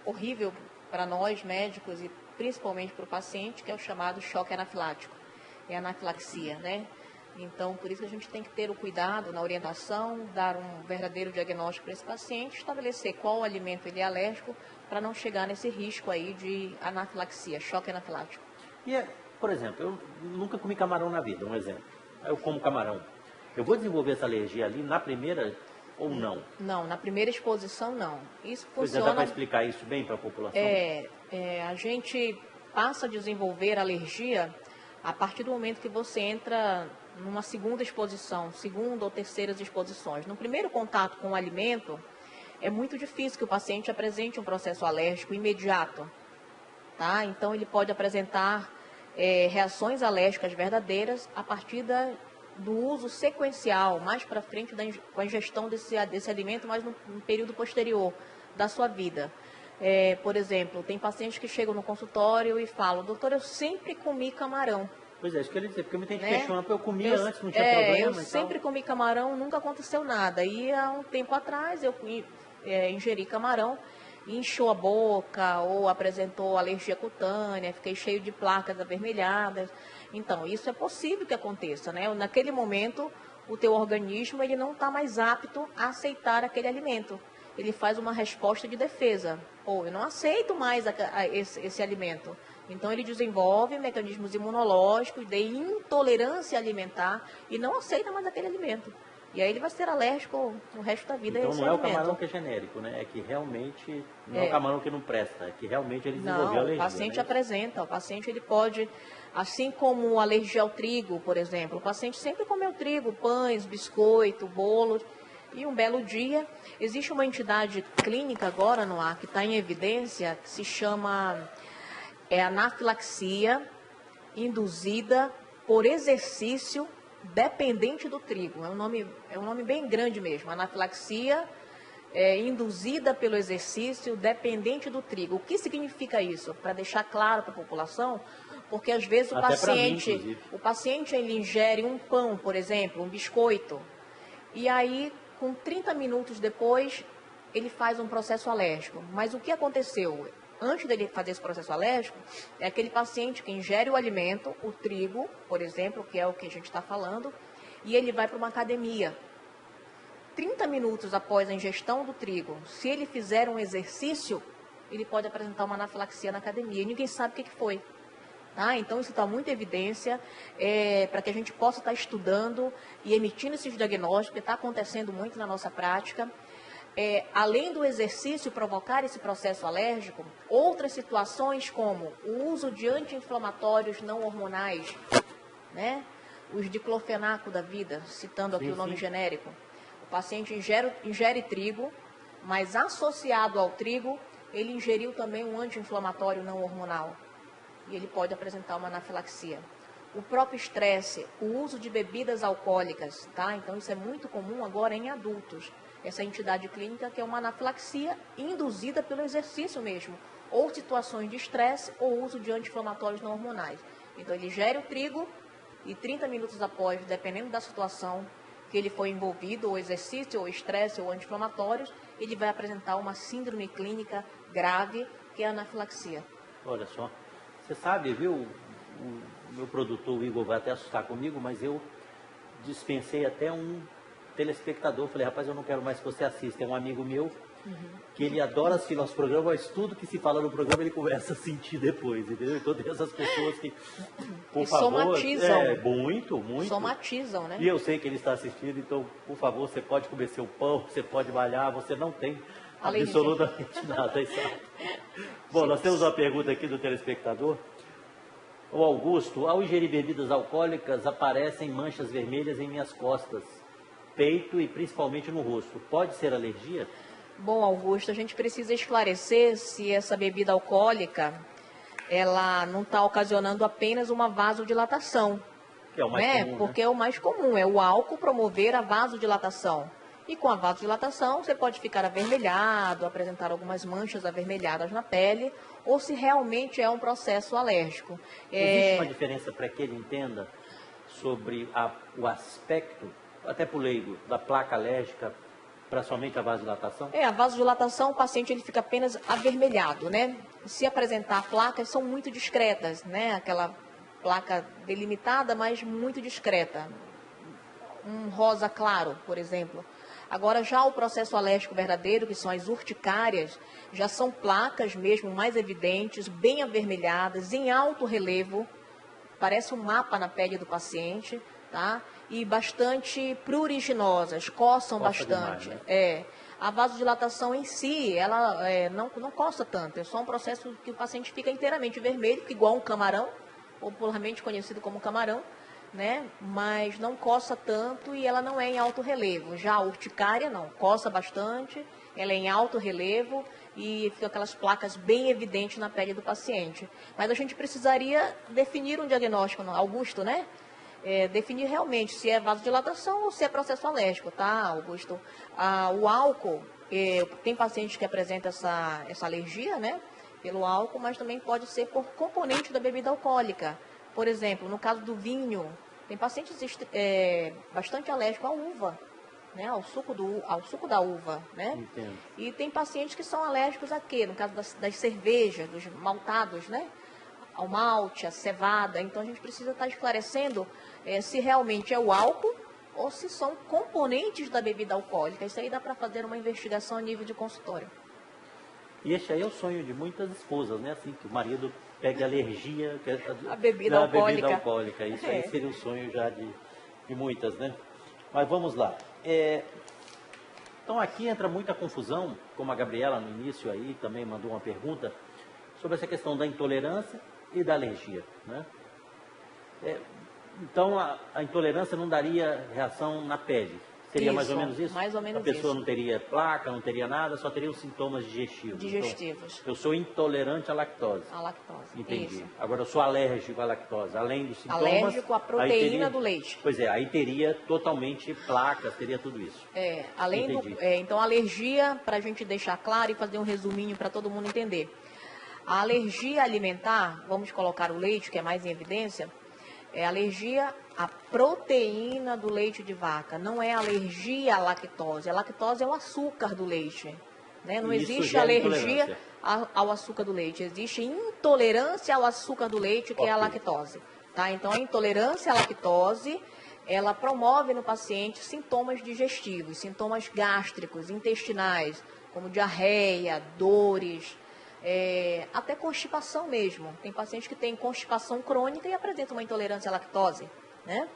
horrível para nós médicos e principalmente para o paciente, que é o chamado choque anafilático, é a anafilaxia, né? Então, por isso que a gente tem que ter o cuidado na orientação, dar um verdadeiro diagnóstico para esse paciente, estabelecer qual alimento ele é alérgico, para não chegar nesse risco aí de anafilaxia, choque anafilático. E, por exemplo, eu nunca comi camarão na vida, um exemplo. Eu como camarão. Eu vou desenvolver essa alergia ali na primeira ou não? Não, na primeira exposição não. Isso funciona... Dá para explicar isso bem para a população? A gente passa a desenvolver alergia a partir do momento que você entra numa segunda exposição, segunda ou terceiras exposições. No primeiro contato com o alimento, é muito difícil que o paciente apresente um processo alérgico imediato, tá? Então, ele pode apresentar reações alérgicas verdadeiras a partir do uso sequencial, mais para frente com a ingestão desse alimento, mas no período posterior da sua vida. Por exemplo, tem pacientes que chegam no consultório e falam: doutor, eu sempre comi camarão. Pois é, isso que eu ia dizer, porque muita gente questiona, eu comia antes, não tinha problema. Eu sempre comi camarão, nunca aconteceu nada. E há um tempo atrás eu ingeri camarão e inchou a boca ou apresentou alergia cutânea, fiquei cheio de placas avermelhadas. Então, isso é possível que aconteça, né? Naquele momento, o teu organismo ele não está mais apto a aceitar aquele alimento. Ele faz uma resposta de defesa. Eu não aceito mais esse alimento. Então, ele desenvolve mecanismos imunológicos de intolerância alimentar e não aceita mais aquele alimento. E aí ele vai ser alérgico o resto da vida. Então não é o camarão que é genérico, né? É que realmente não é o camarão que não presta, é que realmente ele desenvolveu alergia. O paciente né? apresenta, o paciente ele pode, assim como alergia ao trigo, por exemplo, o paciente sempre comeu trigo, pães, biscoito, bolos, e um belo dia, existe uma entidade clínica agora no ar que está em evidência, que se chama anafilaxia induzida por exercício dependente do trigo. É um nome bem grande mesmo. Anafilaxia induzida pelo exercício dependente do trigo. O que significa isso? Para deixar claro para a população, porque às vezes o paciente ele ingere um pão, por exemplo, um biscoito, e aí com 30 minutos depois ele faz um processo alérgico. Mas o que aconteceu? Antes dele fazer esse processo alérgico, é aquele paciente que ingere o alimento, o trigo, por exemplo, que é o que a gente está falando, e ele vai para uma academia. 30 minutos após a ingestão do trigo, se ele fizer um exercício, ele pode apresentar uma anafilaxia na academia, e ninguém sabe o que foi. Tá? Então, isso está muito em evidência, para que a gente possa estar estudando e emitindo esses diagnósticos, que está acontecendo muito na nossa prática. Além do exercício provocar esse processo alérgico, outras situações como o uso de anti-inflamatórios não hormonais, né? Os diclofenaco da vida, citando aqui o nome genérico. O paciente ingere trigo, mas associado ao trigo, ele ingeriu também um anti-inflamatório não hormonal. E ele pode apresentar uma anafilaxia. O próprio estresse, o uso de bebidas alcoólicas, tá? Então isso é muito comum agora em adultos. Essa entidade clínica que é uma anafilaxia induzida pelo exercício mesmo, ou situações de estresse ou uso de anti-inflamatórios não hormonais. Então ele ingere o trigo e 30 minutos após, dependendo da situação que ele foi envolvido, ou exercício, ou estresse, ou anti-inflamatórios, ele vai apresentar uma síndrome clínica grave, que é a anafilaxia. Olha só, você sabe, viu, o meu produtor, o Igor, vai até assustar comigo, mas eu dispensei até um telespectador. Falei, rapaz, eu não quero mais que você assista. É um amigo meu, que ele adora assistir nosso programa, mas tudo que se fala no programa ele começa a sentir depois, entendeu? Então tem essas pessoas que, por E favor... somatizam. Muito, muito. Somatizam, né? E eu sei que ele está assistindo, então, por favor, você pode comer seu pão, você pode malhar, você não tem Alergia. absolutamente nada, exato. Bom, nós temos uma pergunta aqui do telespectador. O Augusto, ao ingerir bebidas alcoólicas, aparecem manchas vermelhas em minhas costas, peito e principalmente no rosto. Pode ser alergia? Bom, Augusto, a gente precisa esclarecer se essa bebida alcoólica, ela não está ocasionando apenas uma vasodilatação. Que é o mais comum, Porque é o mais comum, é o álcool promover a vasodilatação. E com a vasodilatação, você pode ficar avermelhado, apresentar algumas manchas avermelhadas na pele, ou se realmente é um processo alérgico. Existe uma diferença para que ele entenda sobre o aspecto, até para o leigo, da placa alérgica para somente a vasodilatação? A vasodilatação, o paciente ele fica apenas avermelhado, né? Se apresentar placas, são muito discretas, né? Aquela placa delimitada, mas muito discreta. Um rosa claro, por exemplo. Agora, já o processo alérgico verdadeiro, que são as urticárias, já são placas mesmo mais evidentes, bem avermelhadas, em alto relevo, parece um mapa na pele do paciente, tá? E bastante pruriginosas, coçam bastante. Demais, né? A vasodilatação em si, ela não coça tanto, é só um processo que o paciente fica inteiramente vermelho, igual um camarão, popularmente conhecido como camarão, né? Mas não coça tanto e ela não é em alto relevo. Já a urticária não, coça bastante, ela é em alto relevo e fica aquelas placas bem evidentes na pele do paciente. Mas a gente precisaria definir um diagnóstico, Augusto, né? Definir realmente se é vasodilatação ou se é processo alérgico, tá, Augusto? O álcool, tem pacientes que apresentam essa alergia, né? Pelo álcool, mas também pode ser por componente da bebida alcoólica. Por exemplo, no caso do vinho, tem pacientes bastante alérgicos à uva, né? Ao suco da uva, né? Entendo. E tem pacientes que são alérgicos a quê? No caso das cervejas, dos maltados, né? Ao malte, à cevada. Então a gente precisa estar esclarecendo se realmente é o álcool ou se são componentes da bebida alcoólica. Isso aí dá para fazer uma investigação a nível de consultório. E esse aí é o sonho de muitas esposas, né? Assim, que o marido pegue alergia A bebida alcoólica. Isso aí seria o sonho já de muitas, né? Mas vamos lá. Então aqui entra muita confusão, como a Gabriela no início aí também mandou uma pergunta, sobre essa questão da intolerância e da alergia, né? Então a intolerância não daria reação na pele. Seria mais ou menos isso? Mais ou menos a pessoa isso. não teria placa, não teria nada, só teria os sintomas digestivos. Digestivos. Então, eu sou intolerante à lactose. A lactose. Entendi. Isso. Agora, eu sou alérgico à lactose. Além dos sintomas... Alérgico à proteína do leite. Pois é, aí teria totalmente placas, teria tudo isso. Então, alergia, para a gente deixar claro e fazer um resuminho para todo mundo entender. A alergia alimentar, vamos colocar o leite, que é mais em evidência, é alergia à proteína do leite de vaca, não é alergia à lactose. A lactose é o açúcar do leite, né? Não existe alergia ao açúcar do leite, existe intolerância ao açúcar do leite, que é a lactose. Tá? Então, a intolerância à lactose, ela promove no paciente sintomas digestivos, sintomas gástricos, intestinais, como diarreia, dores, até constipação mesmo. Tem pacientes que têm constipação crônica e apresentam uma intolerância à lactose, né?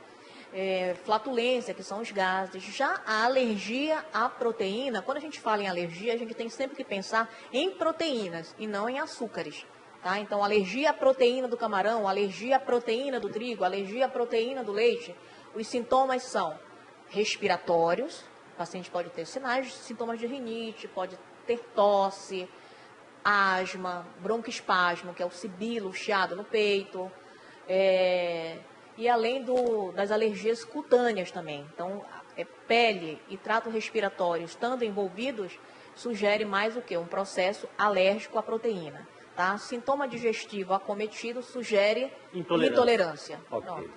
Flatulência, que são os gases. Já a alergia à proteína, quando a gente fala em alergia, a gente tem sempre que pensar em proteínas e não em açúcares. Tá? Então, alergia à proteína do camarão, alergia à proteína do trigo, alergia à proteína do leite. Os sintomas são respiratórios, o paciente pode ter sintomas de rinite, pode ter tosse, asma, broncoespasmo, que é o sibilo, o chiado no peito, e além das alergias cutâneas também. Então, pele e trato respiratório estando envolvidos, sugere mais o que? Um processo alérgico à proteína. Tá? Sintoma digestivo acometido sugere intolerância. Ok.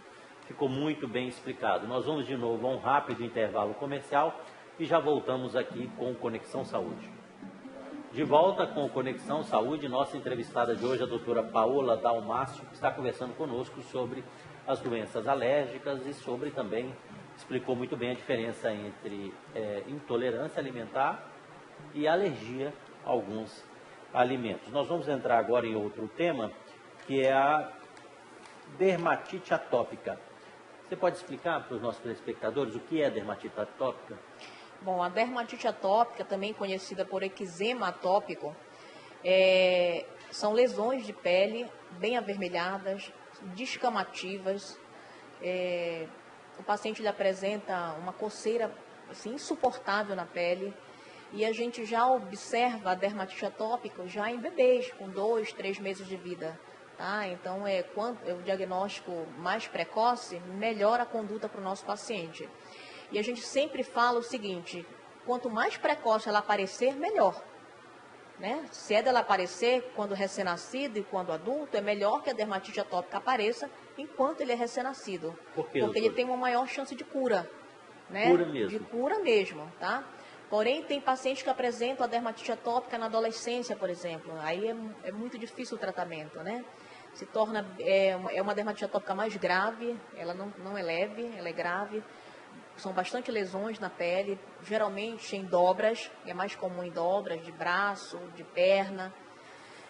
ficou muito bem explicado. Nós vamos de novo a um rápido intervalo comercial e já voltamos aqui com o Conexão Saúde. De volta com o Conexão Saúde, nossa entrevistada de hoje, a doutora Paola Dalmácio, que está conversando conosco sobre as doenças alérgicas e sobre também, explicou muito bem a diferença entre intolerância alimentar e alergia a alguns alimentos. Nós vamos entrar agora em outro tema, que é a dermatite atópica. Você pode explicar para os nossos telespectadores o que é dermatite atópica? Bom, a dermatite atópica, também conhecida por eczema atópico, são lesões de pele bem avermelhadas, descamativas. O paciente ele apresenta uma coceira assim, insuportável na pele. E a gente já observa a dermatite atópica já em bebês, com 2, 3 meses de vida. Tá? Então, quando é o diagnóstico mais precoce, melhor a conduta para o nosso paciente. E a gente sempre fala o seguinte, quanto mais precoce ela aparecer, melhor. Né? Se é dela aparecer quando recém-nascido e quando adulto, é melhor que a dermatite atópica apareça enquanto ele é recém-nascido. Por quê, porque ele tem uma maior chance de cura. Né? Cura mesmo. De cura mesmo, tá? Porém, tem pacientes que apresentam a dermatite atópica na adolescência, por exemplo. Aí é muito difícil o tratamento, né? Se torna, uma dermatite atópica mais grave, ela não é leve, ela é grave. São bastante lesões na pele, geralmente em dobras, é mais comum em dobras, de braço, de perna.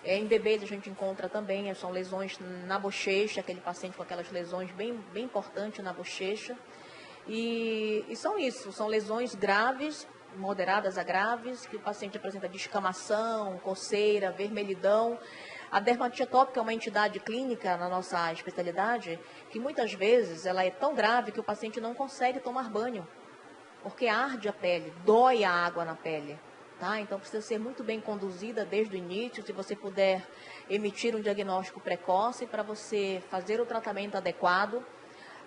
Em bebês a gente encontra também, são lesões na bochecha, aquele paciente com aquelas lesões bem importantes na bochecha. E são isso, são lesões graves, moderadas a graves, que o paciente apresenta descamação, coceira, vermelhidão. A dermatite atópica é uma entidade clínica na nossa especialidade que muitas vezes ela é tão grave que o paciente não consegue tomar banho, porque arde a pele, dói a água na pele. Tá? Então precisa ser muito bem conduzida desde o início, se você puder emitir um diagnóstico precoce para você fazer o tratamento adequado,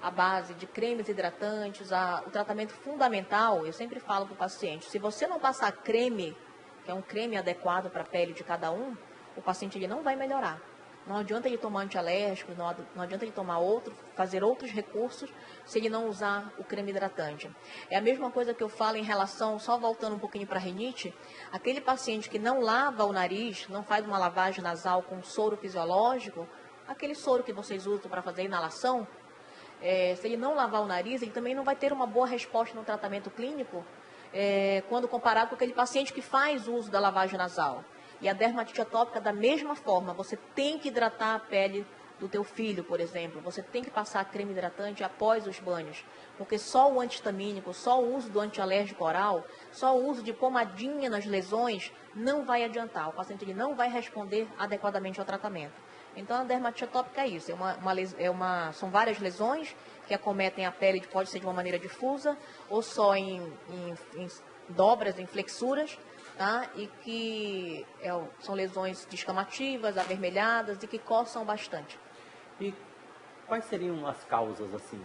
à base de cremes hidratantes, o tratamento fundamental, eu sempre falo para o paciente, se você não passar creme, que é um creme adequado para a pele de cada um, o paciente ele não vai melhorar. Não adianta ele tomar antialérgico, não adianta ele tomar fazer outros recursos se ele não usar o creme hidratante. É a mesma coisa que eu falo em relação, só voltando um pouquinho para a rinite, aquele paciente que não lava o nariz, não faz uma lavagem nasal com soro fisiológico, aquele soro que vocês usam para fazer inalação, se ele não lavar o nariz, ele também não vai ter uma boa resposta no tratamento clínico, quando comparado com aquele paciente que faz uso da lavagem nasal. E a dermatite atópica, da mesma forma, você tem que hidratar a pele do teu filho, por exemplo. Você tem que passar creme hidratante após os banhos. Porque só o antihistamínico, só o uso do antialérgico oral, só o uso de pomadinha nas lesões não vai adiantar. O paciente ele não vai responder adequadamente ao tratamento. Então, a dermatite atópica é isso. São várias lesões que acometem a pele, pode ser de uma maneira difusa, ou só em dobras, em flexuras, tá? E que são lesões descamativas, avermelhadas e que coçam bastante. E quais seriam as causas, assim?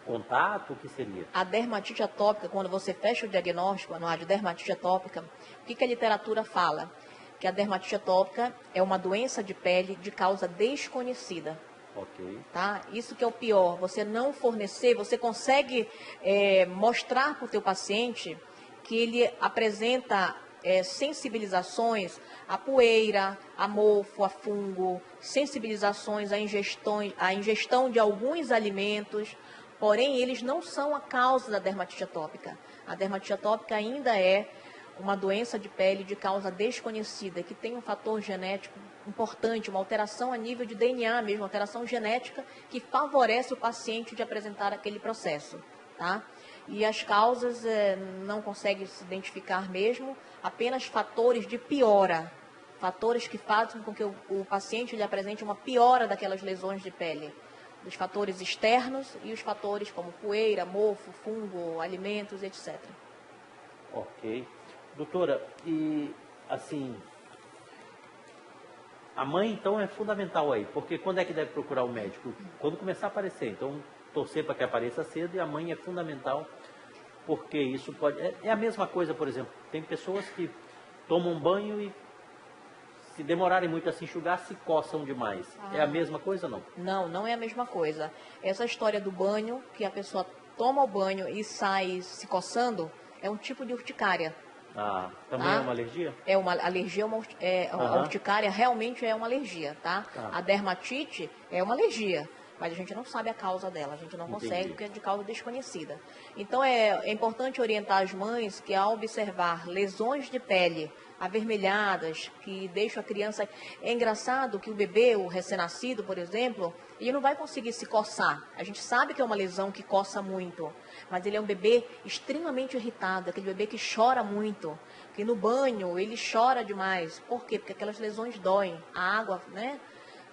Contato, o que seria? A dermatite atópica, quando você fecha o diagnóstico anual de dermatite atópica, o que a literatura fala? Que a dermatite atópica é uma doença de pele de causa desconhecida. Ok. Tá? Isso que é o pior, você não fornecer, você consegue mostrar para o teu paciente que ele apresenta sensibilizações a poeira, a mofo, a fungo, sensibilizações à ingestão de alguns alimentos, porém eles não são a causa da dermatite atópica. A dermatite atópica ainda é uma doença de pele de causa desconhecida, que tem um fator genético importante, uma alteração a nível de DNA mesmo, uma alteração genética que favorece o paciente de apresentar aquele processo, tá? E as causas não conseguem se identificar mesmo, apenas fatores de piora, fatores que fazem com que o paciente lhe apresente uma piora daquelas lesões de pele, dos fatores externos e os fatores como poeira, mofo, fungo, alimentos, etc. Ok. Doutora, e assim, a mãe então é fundamental aí, porque quando é que deve procurar o médico? Quando começar a aparecer, então torcer para que apareça cedo, e a mãe é fundamental, porque isso pode... É a mesma coisa, por exemplo, tem pessoas que tomam banho e se demorarem muito a se enxugar, se coçam demais. É a mesma coisa ou não? Não, não é a mesma coisa. Essa história do banho, que a pessoa toma o banho e sai se coçando, é um tipo de urticária. Também é uma alergia? É uma alergia, a urticária realmente é uma alergia, tá? A dermatite é uma alergia, mas a gente não sabe a causa dela, a gente não consegue porque é de causa desconhecida. Então é importante orientar as mães que ao observar lesões de pele avermelhadas, que deixam a criança... É engraçado que o bebê, o recém-nascido, por exemplo, ele não vai conseguir se coçar. A gente sabe que é uma lesão que coça muito, mas ele é um bebê extremamente irritado, aquele bebê que chora muito, que no banho ele chora demais. Por quê? Porque aquelas lesões doem. A água, né?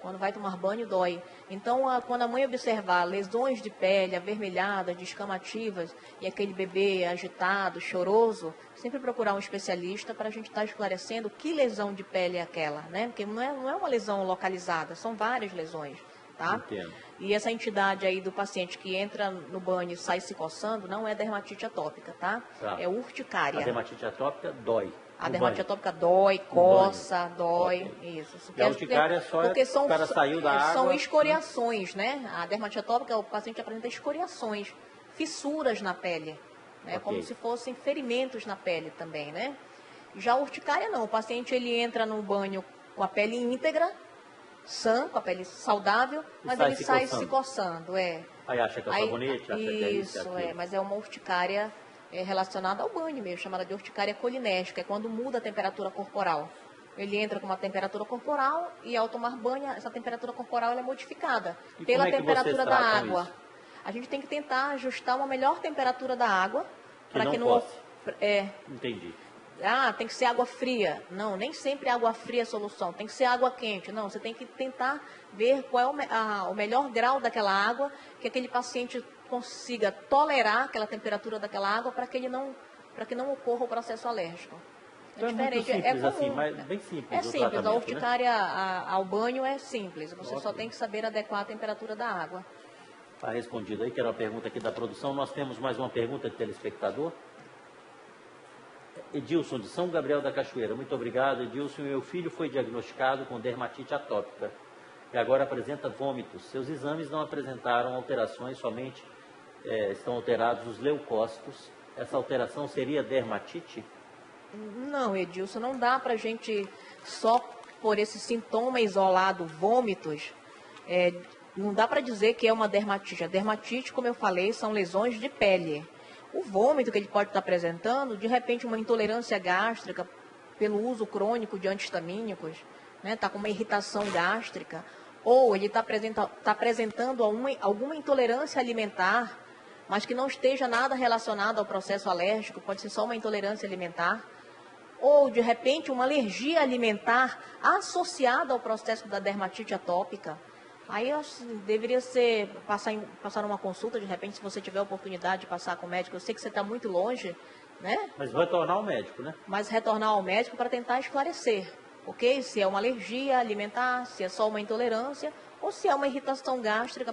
Quando vai tomar banho, dói. Então, quando a mãe observar lesões de pele avermelhadas, descamativas, e aquele bebê agitado, choroso, sempre procurar um especialista para a gente estar esclarecendo que lesão de pele é aquela, né? Porque não é uma lesão localizada, são várias lesões, tá? Entendo. E essa entidade aí do paciente que entra no banho e sai se coçando, não é dermatite atópica, tá? É urticária. A dermatite atópica dói. A dermatite atópica dói, coça, dói, isso. E a urticária só porque o cara saiu da água. São escoriações, né? A dermatite atópica, o paciente apresenta escoriações, fissuras na pele, né? Como se fossem ferimentos na pele também, né? Já a urticária não, o paciente ele entra no banho com a pele íntegra, sã, com a pele saudável, mas ele sai se coçando, Aí acha que é o sabonete, acha que é isso. Isso, mas é uma urticária relacionada ao banho mesmo, chamada de urticária colinésica, é quando muda a temperatura corporal. Ele entra com uma temperatura corporal e ao tomar banho, essa temperatura corporal é modificada pela temperatura da água. Isso? A gente tem que tentar ajustar uma melhor temperatura da água para que não Entendi. Tem que ser água fria. Não, nem sempre água fria é a solução. Tem que ser água quente. Não, você tem que tentar ver qual é o melhor grau daquela água que aquele paciente consiga tolerar aquela temperatura daquela água para que não ocorra o processo alérgico. É diferente, é comum. Assim, mas bem simples. É simples, a urticária ao banho é simples. Você só tem que saber adequar a temperatura da água. Está respondido aí, que era uma pergunta aqui da produção. Nós temos mais uma pergunta de telespectador. Edilson, de São Gabriel da Cachoeira. Muito obrigado, Edilson. Meu filho foi diagnosticado com dermatite atópica e agora apresenta vômitos. Seus exames não apresentaram alterações, somente estão alterados os leucócitos. Essa alteração seria dermatite? Não, Edilson, não dá para a gente, só por esse sintoma isolado, vômitos, não dá para dizer que é uma dermatite. A dermatite, como eu falei, são lesões de pele. O vômito que ele pode estar apresentando, de repente uma intolerância gástrica pelo uso crônico de antihistamínicos, né, está com uma irritação gástrica, ou ele está apresentando alguma intolerância alimentar, mas que não esteja nada relacionado ao processo alérgico, pode ser só uma intolerância alimentar, ou de repente uma alergia alimentar associada ao processo da dermatite atópica. Aí eu acho que deveria ser passar uma consulta, de repente, se você tiver a oportunidade de passar com o médico. Eu sei que você está muito longe, né? Mas retornar ao médico, né? Mas retornar ao médico para tentar esclarecer, ok? Se é uma alergia alimentar, se é só uma intolerância, ou se é uma irritação gástrica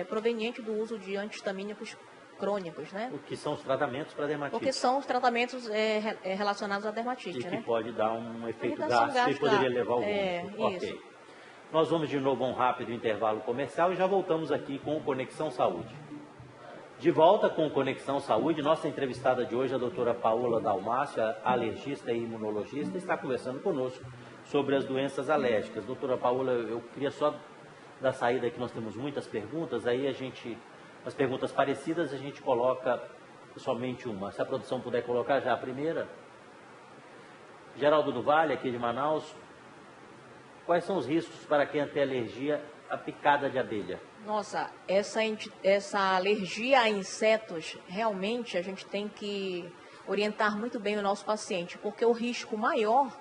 proveniente do uso de antihistamínicos crônicos, né? O que são os tratamentos para dermatite? Porque são os tratamentos relacionados à dermatite, né? Que pode dar um efeito gástrico e poderia levar ao vômito. Isso. Ok. Nós vamos de novo a um rápido intervalo comercial e já voltamos aqui com o Conexão Saúde. De volta com o Conexão Saúde, nossa entrevistada de hoje, a doutora Paola Dalmácio, alergista e imunologista, está conversando conosco sobre as doenças alérgicas. Doutora Paola, eu queria só dar saída que nós temos muitas perguntas, aí as perguntas parecidas a gente coloca somente uma. Se a produção puder colocar já a primeira. Geraldo do Vale, aqui de Manaus. Quais são os riscos para quem tem alergia à picada de abelha? Nossa, essa alergia a insetos, realmente a gente tem que orientar muito bem o nosso paciente, porque o risco maior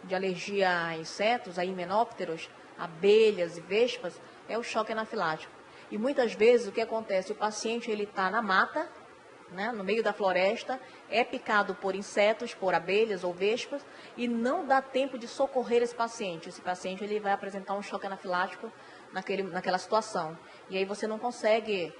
de alergia a insetos, a himenópteros, abelhas e vespas, é o choque anafilático. E muitas vezes o que acontece, o paciente ele está na mata, né, no meio da floresta, é picado por insetos, por abelhas ou vespas, e não dá tempo de socorrer esse paciente. Esse paciente ele vai apresentar um choque anafilático naquela situação. E aí você não consegue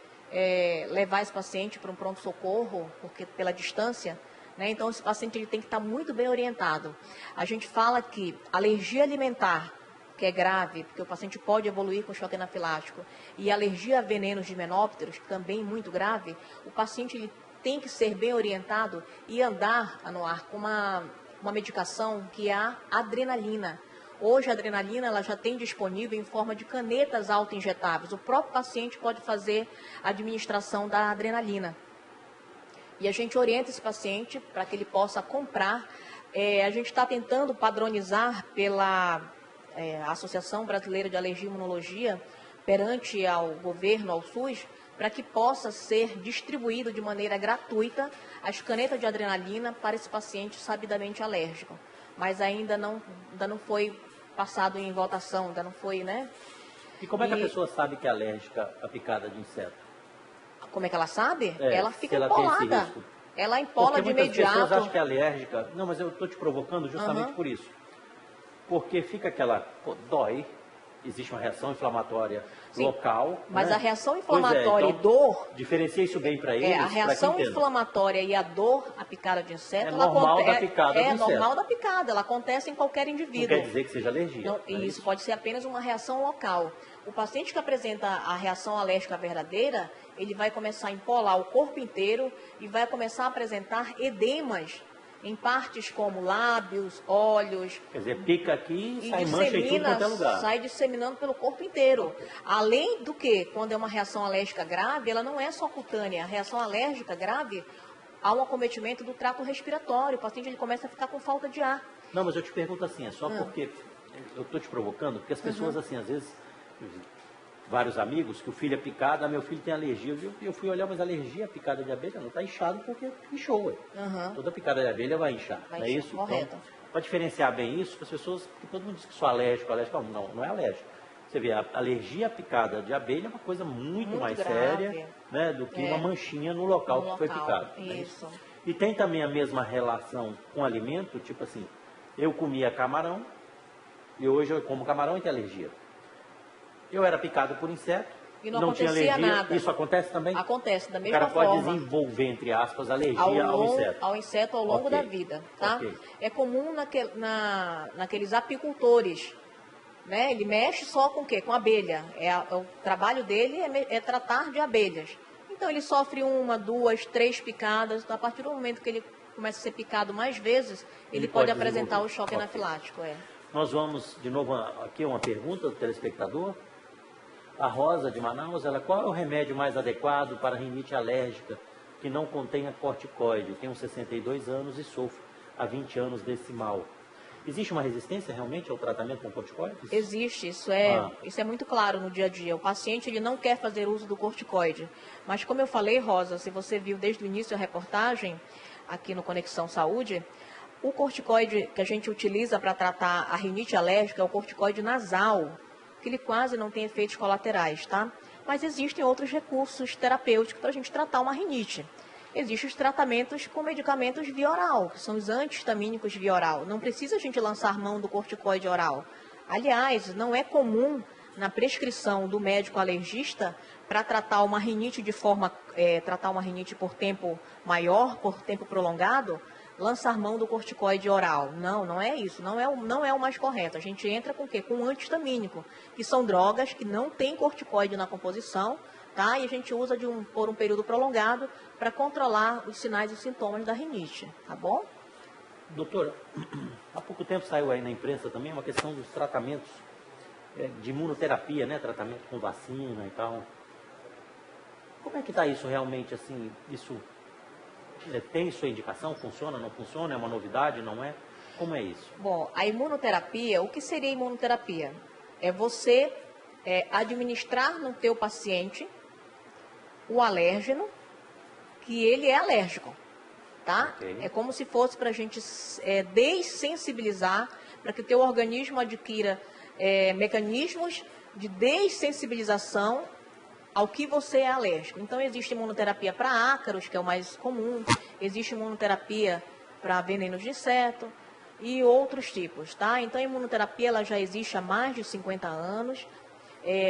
levar esse paciente para um pronto-socorro, porque pela distância, né? Então, esse paciente ele tem que estar muito bem orientado. A gente fala que alergia alimentar, que é grave, porque o paciente pode evoluir com choque anafilático, e alergia a venenos de himenópteros, que também é muito grave, o paciente ele tem que ser bem orientado e andar, Anuar, com uma medicação que é a adrenalina. Hoje a adrenalina ela já tem disponível em forma de canetas autoinjetáveis. O próprio paciente pode fazer a administração da adrenalina. E a gente orienta esse paciente para que ele possa comprar. A gente está tentando padronizar pela Associação Brasileira de Alergia e Imunologia, perante ao governo, ao SUS, para que possa ser distribuído de maneira gratuita as canetas de adrenalina para esse paciente sabidamente alérgico. Mas ainda não foi passado em votação, ainda não foi, né? E como é que a pessoa sabe que é alérgica à picada de inseto? Como é que ela sabe? Ela fica ela empolada. Ela empola de imediato. Muitas pessoas acham que é alérgica. Não, mas eu estou te provocando justamente por isso. Porque fica aquela... dói, existe uma reação inflamatória local. Mas né? a reação inflamatória então, e dor... Diferencia isso bem para eles. A reação inflamatória e a dor, a picada de inseto... É normal da picada do inseto. É normal da picada, ela acontece em qualquer indivíduo. Não quer dizer que seja alergia. Não, isso pode ser apenas uma reação local. O paciente que apresenta a reação alérgica verdadeira, ele vai começar a empolar o corpo inteiro e vai começar a apresentar edemas em partes como lábios, olhos. Quer dizer, pica aqui e sai mancha em tudo quanto é lugar. Sai disseminando pelo corpo inteiro. Além do que, quando é uma reação alérgica grave, ela não é só cutânea. A reação alérgica grave, há um acometimento do trato respiratório. O paciente ele começa a ficar com falta de ar. Não, mas eu te pergunto assim, é só porque eu estou te provocando, porque as pessoas assim, às vezes, vários amigos, que o filho é picado, meu filho tem alergia. Eu fui olhar, mas alergia à picada de abelha não está inchado porque inchou. Toda picada de abelha vai inchar, não é isso? Correto. Então, para diferenciar bem isso, as pessoas, porque todo mundo diz que sou alérgico, não é alérgico. Você vê, a alergia à picada de abelha é uma coisa muito mais grave, séria, né, do que uma manchinha no local que foi picado. Isso. Né? E tem também a mesma relação com alimento, tipo assim, eu comia camarão e hoje eu como camarão e tenho alergia. Eu era picado por inseto, e não tinha acontecia alergia. nada. Isso acontece também? Acontece, da mesma forma. O forma. cara pode desenvolver, entre aspas, alergia ao inseto. Ao inseto ao longo da vida, tá? É comum naqueles apicultores, né? Ele mexe só com o quê? Com abelha. O trabalho dele é tratar de abelhas. Então ele sofre 1, 2, 3 picadas. A partir do momento que ele começa a ser picado mais vezes, ele pode apresentar o choque anafilático. Nós vamos, de novo, aqui uma pergunta do telespectador. A Rosa de Manaus, qual é o remédio mais adequado para rinite alérgica que não contenha corticoide? Eu tenho 62 anos e sofro há 20 anos desse mal. Existe uma resistência realmente ao tratamento com corticoides? Existe, isso é muito claro no dia a dia. O paciente ele não quer fazer uso do corticoide. Mas como eu falei, Rosa, se você viu desde o início a reportagem aqui no Conexão Saúde, o corticoide que a gente utiliza para tratar a rinite alérgica é o corticoide nasal, que ele quase não tem efeitos colaterais, tá? Mas existem outros recursos terapêuticos para a gente tratar uma rinite. Existem os tratamentos com medicamentos via oral, que são os antihistamínicos via oral. Não precisa a gente lançar mão do corticoide oral. Aliás, não é comum na prescrição do médico alergista para tratar uma rinite tratar uma rinite por tempo maior, por tempo prolongado, lançar mão do corticoide oral. Não é isso, não é o mais correto. A gente entra com o quê? Com um antihistamínico, que são drogas que não têm corticoide na composição, tá? E a gente usa por um período prolongado para controlar os sinais e sintomas da rinite, tá bom? Doutora, há pouco tempo saiu aí na imprensa também uma questão dos tratamentos de imunoterapia, né? Tratamento com vacina e tal. Como é que está isso realmente, assim, isso... Tem sua indicação? Funciona, não funciona? É uma novidade, não é? Como é isso? Bom, a imunoterapia, o que seria imunoterapia? É você administrar no teu paciente o alérgeno, que ele é alérgico, tá? Okay. É como se fosse para a gente dessensibilizar, para que o teu organismo adquira mecanismos de dessensibilização ao que você é alérgico. Então, existe imunoterapia para ácaros, que é o mais comum, existe imunoterapia para venenos de inseto e outros tipos, tá? Então, a imunoterapia ela já existe há mais de 50 anos,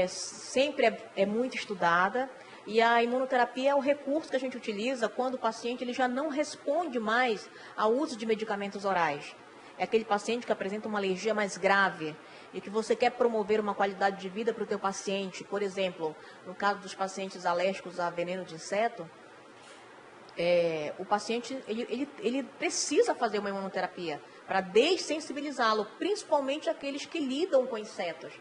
sempre é muito estudada E a imunoterapia é o recurso que a gente utiliza quando o paciente ele já não responde mais ao uso de medicamentos orais. É aquele paciente que apresenta uma alergia mais grave e que você quer promover uma qualidade de vida para o teu paciente. Por exemplo, no caso dos pacientes alérgicos a veneno de inseto, o paciente ele precisa fazer uma imunoterapia para dessensibilizá-lo, principalmente aqueles que lidam com insetos.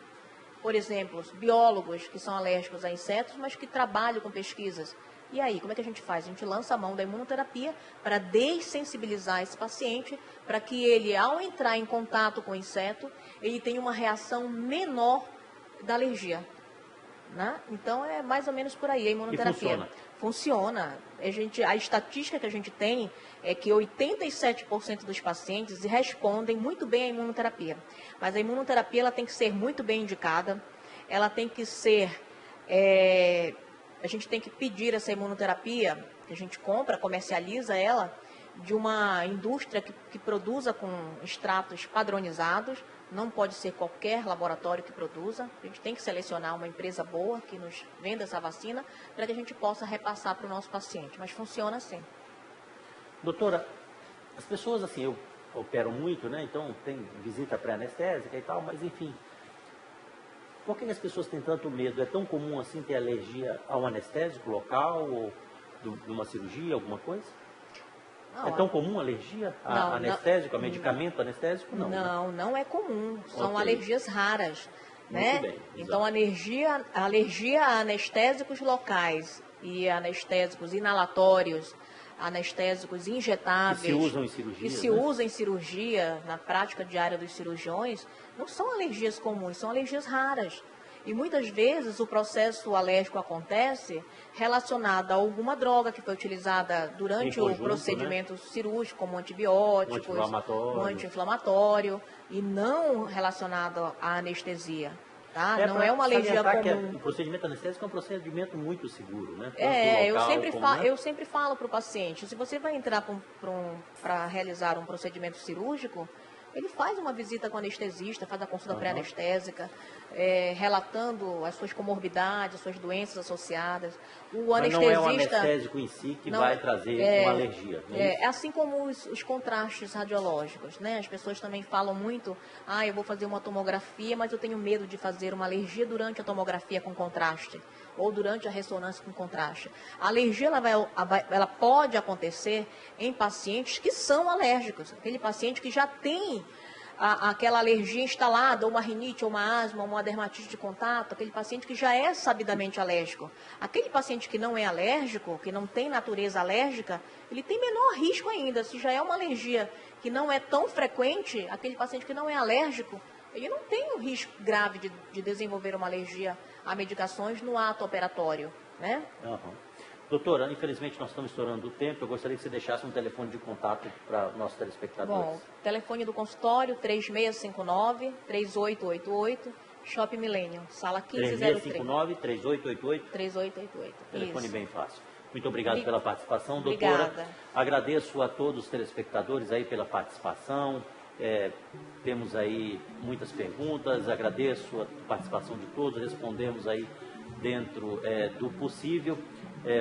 Por exemplo, biólogos que são alérgicos a insetos, mas que trabalham com pesquisas. E aí, como é que a gente faz? A gente lança a mão da imunoterapia para dessensibilizar esse paciente, para que ele, ao entrar em contato com o inseto, ele tenha uma reação menor da alergia. Né? Então, é mais ou menos por aí a imunoterapia. Funciona. A estatística que a gente tem é que 87% dos pacientes respondem muito bem à imunoterapia. Mas a imunoterapia ela tem que ser muito bem indicada, ela tem que ser... a gente tem que pedir essa imunoterapia, que a gente compra, comercializa ela, de uma indústria que produza com extratos padronizados. Não pode ser qualquer laboratório que produza. A gente tem que selecionar uma empresa boa que nos venda essa vacina para que a gente possa repassar para o nosso paciente. Mas funciona assim. Doutora, as pessoas, assim, eu opero muito, né? Então tem visita pré-anestésica e tal, mas enfim. Por que as pessoas têm tanto medo? É tão comum assim ter alergia a um anestésico local ou de uma cirurgia, alguma coisa? Não, é tão comum alergia a anestésico, a medicamento anestésico? Não, não, não é comum. São alergias raras. Muito né? bem, Então, alergia a anestésicos locais e anestésicos inalatórios, anestésicos injetáveis, que se usam em cirurgia, que se usam em cirurgia, na prática diária dos cirurgiões, não são alergias comuns, são alergias raras. E muitas vezes o processo alérgico acontece relacionado a alguma droga que foi utilizada durante o procedimento cirúrgico, como antibióticos, um anti-inflamatório, e não relacionado à anestesia. Tá? Não é uma alergia comum. O procedimento anestésico é um procedimento muito seguro, né? Eu sempre falo para o paciente, se você vai entrar para realizar um procedimento cirúrgico, ele faz uma visita com o anestesista, faz a consulta pré-anestésica, relatando as suas comorbidades, as suas doenças associadas. Mas não é o anestésico em si que vai trazer uma alergia. É assim como os contrastes radiológicos, né? As pessoas também falam muito, eu vou fazer uma tomografia, mas eu tenho medo de fazer uma alergia durante a tomografia com contraste, ou durante a ressonância com contraste. A alergia ela pode acontecer em pacientes que são alérgicos, aquele paciente que já tem aquela alergia instalada, ou uma rinite, ou uma asma, ou uma dermatite de contato, aquele paciente que já é sabidamente alérgico. Aquele paciente que não é alérgico, que não tem natureza alérgica, ele tem menor risco ainda. Se já é uma alergia que não é tão frequente, aquele paciente que não é alérgico, ele não tem um risco grave de desenvolver uma alergia a medicações no ato operatório, né? Doutora, infelizmente nós estamos estourando o tempo. Eu gostaria que você deixasse um telefone de contato para nossos telespectadores. Bom, telefone do consultório 3659-3888, Shopping Millennium, sala 1503. 3659-3888? 3888. Telefone Isso. bem fácil. Muito obrigado pela participação, doutora. Obrigada. Agradeço a todos os telespectadores aí pela participação. Temos aí muitas perguntas, agradeço a participação de todos, respondemos aí dentro do possível.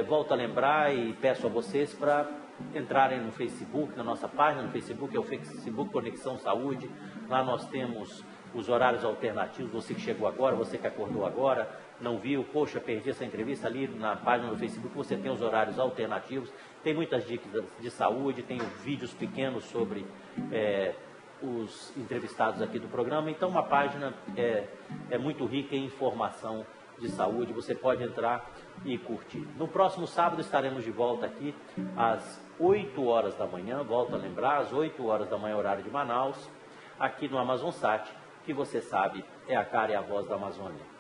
Volto a lembrar e peço a vocês para entrarem no Facebook, na nossa página no Facebook, é o Facebook Conexão Saúde. Lá nós temos os horários alternativos. Você que chegou agora, você que acordou agora, não viu, poxa, perdi essa entrevista, ali na página do Facebook você tem os horários alternativos, tem muitas dicas de saúde, tem vídeos pequenos sobre os entrevistados aqui do programa. Então uma página é muito rica em informação de saúde, você pode entrar e curtir. No próximo sábado estaremos de volta aqui às 8 horas da manhã, volto a lembrar, às 8 horas da manhã, horário de Manaus, aqui no Amazonsat, que você sabe é a cara e a voz da Amazônia.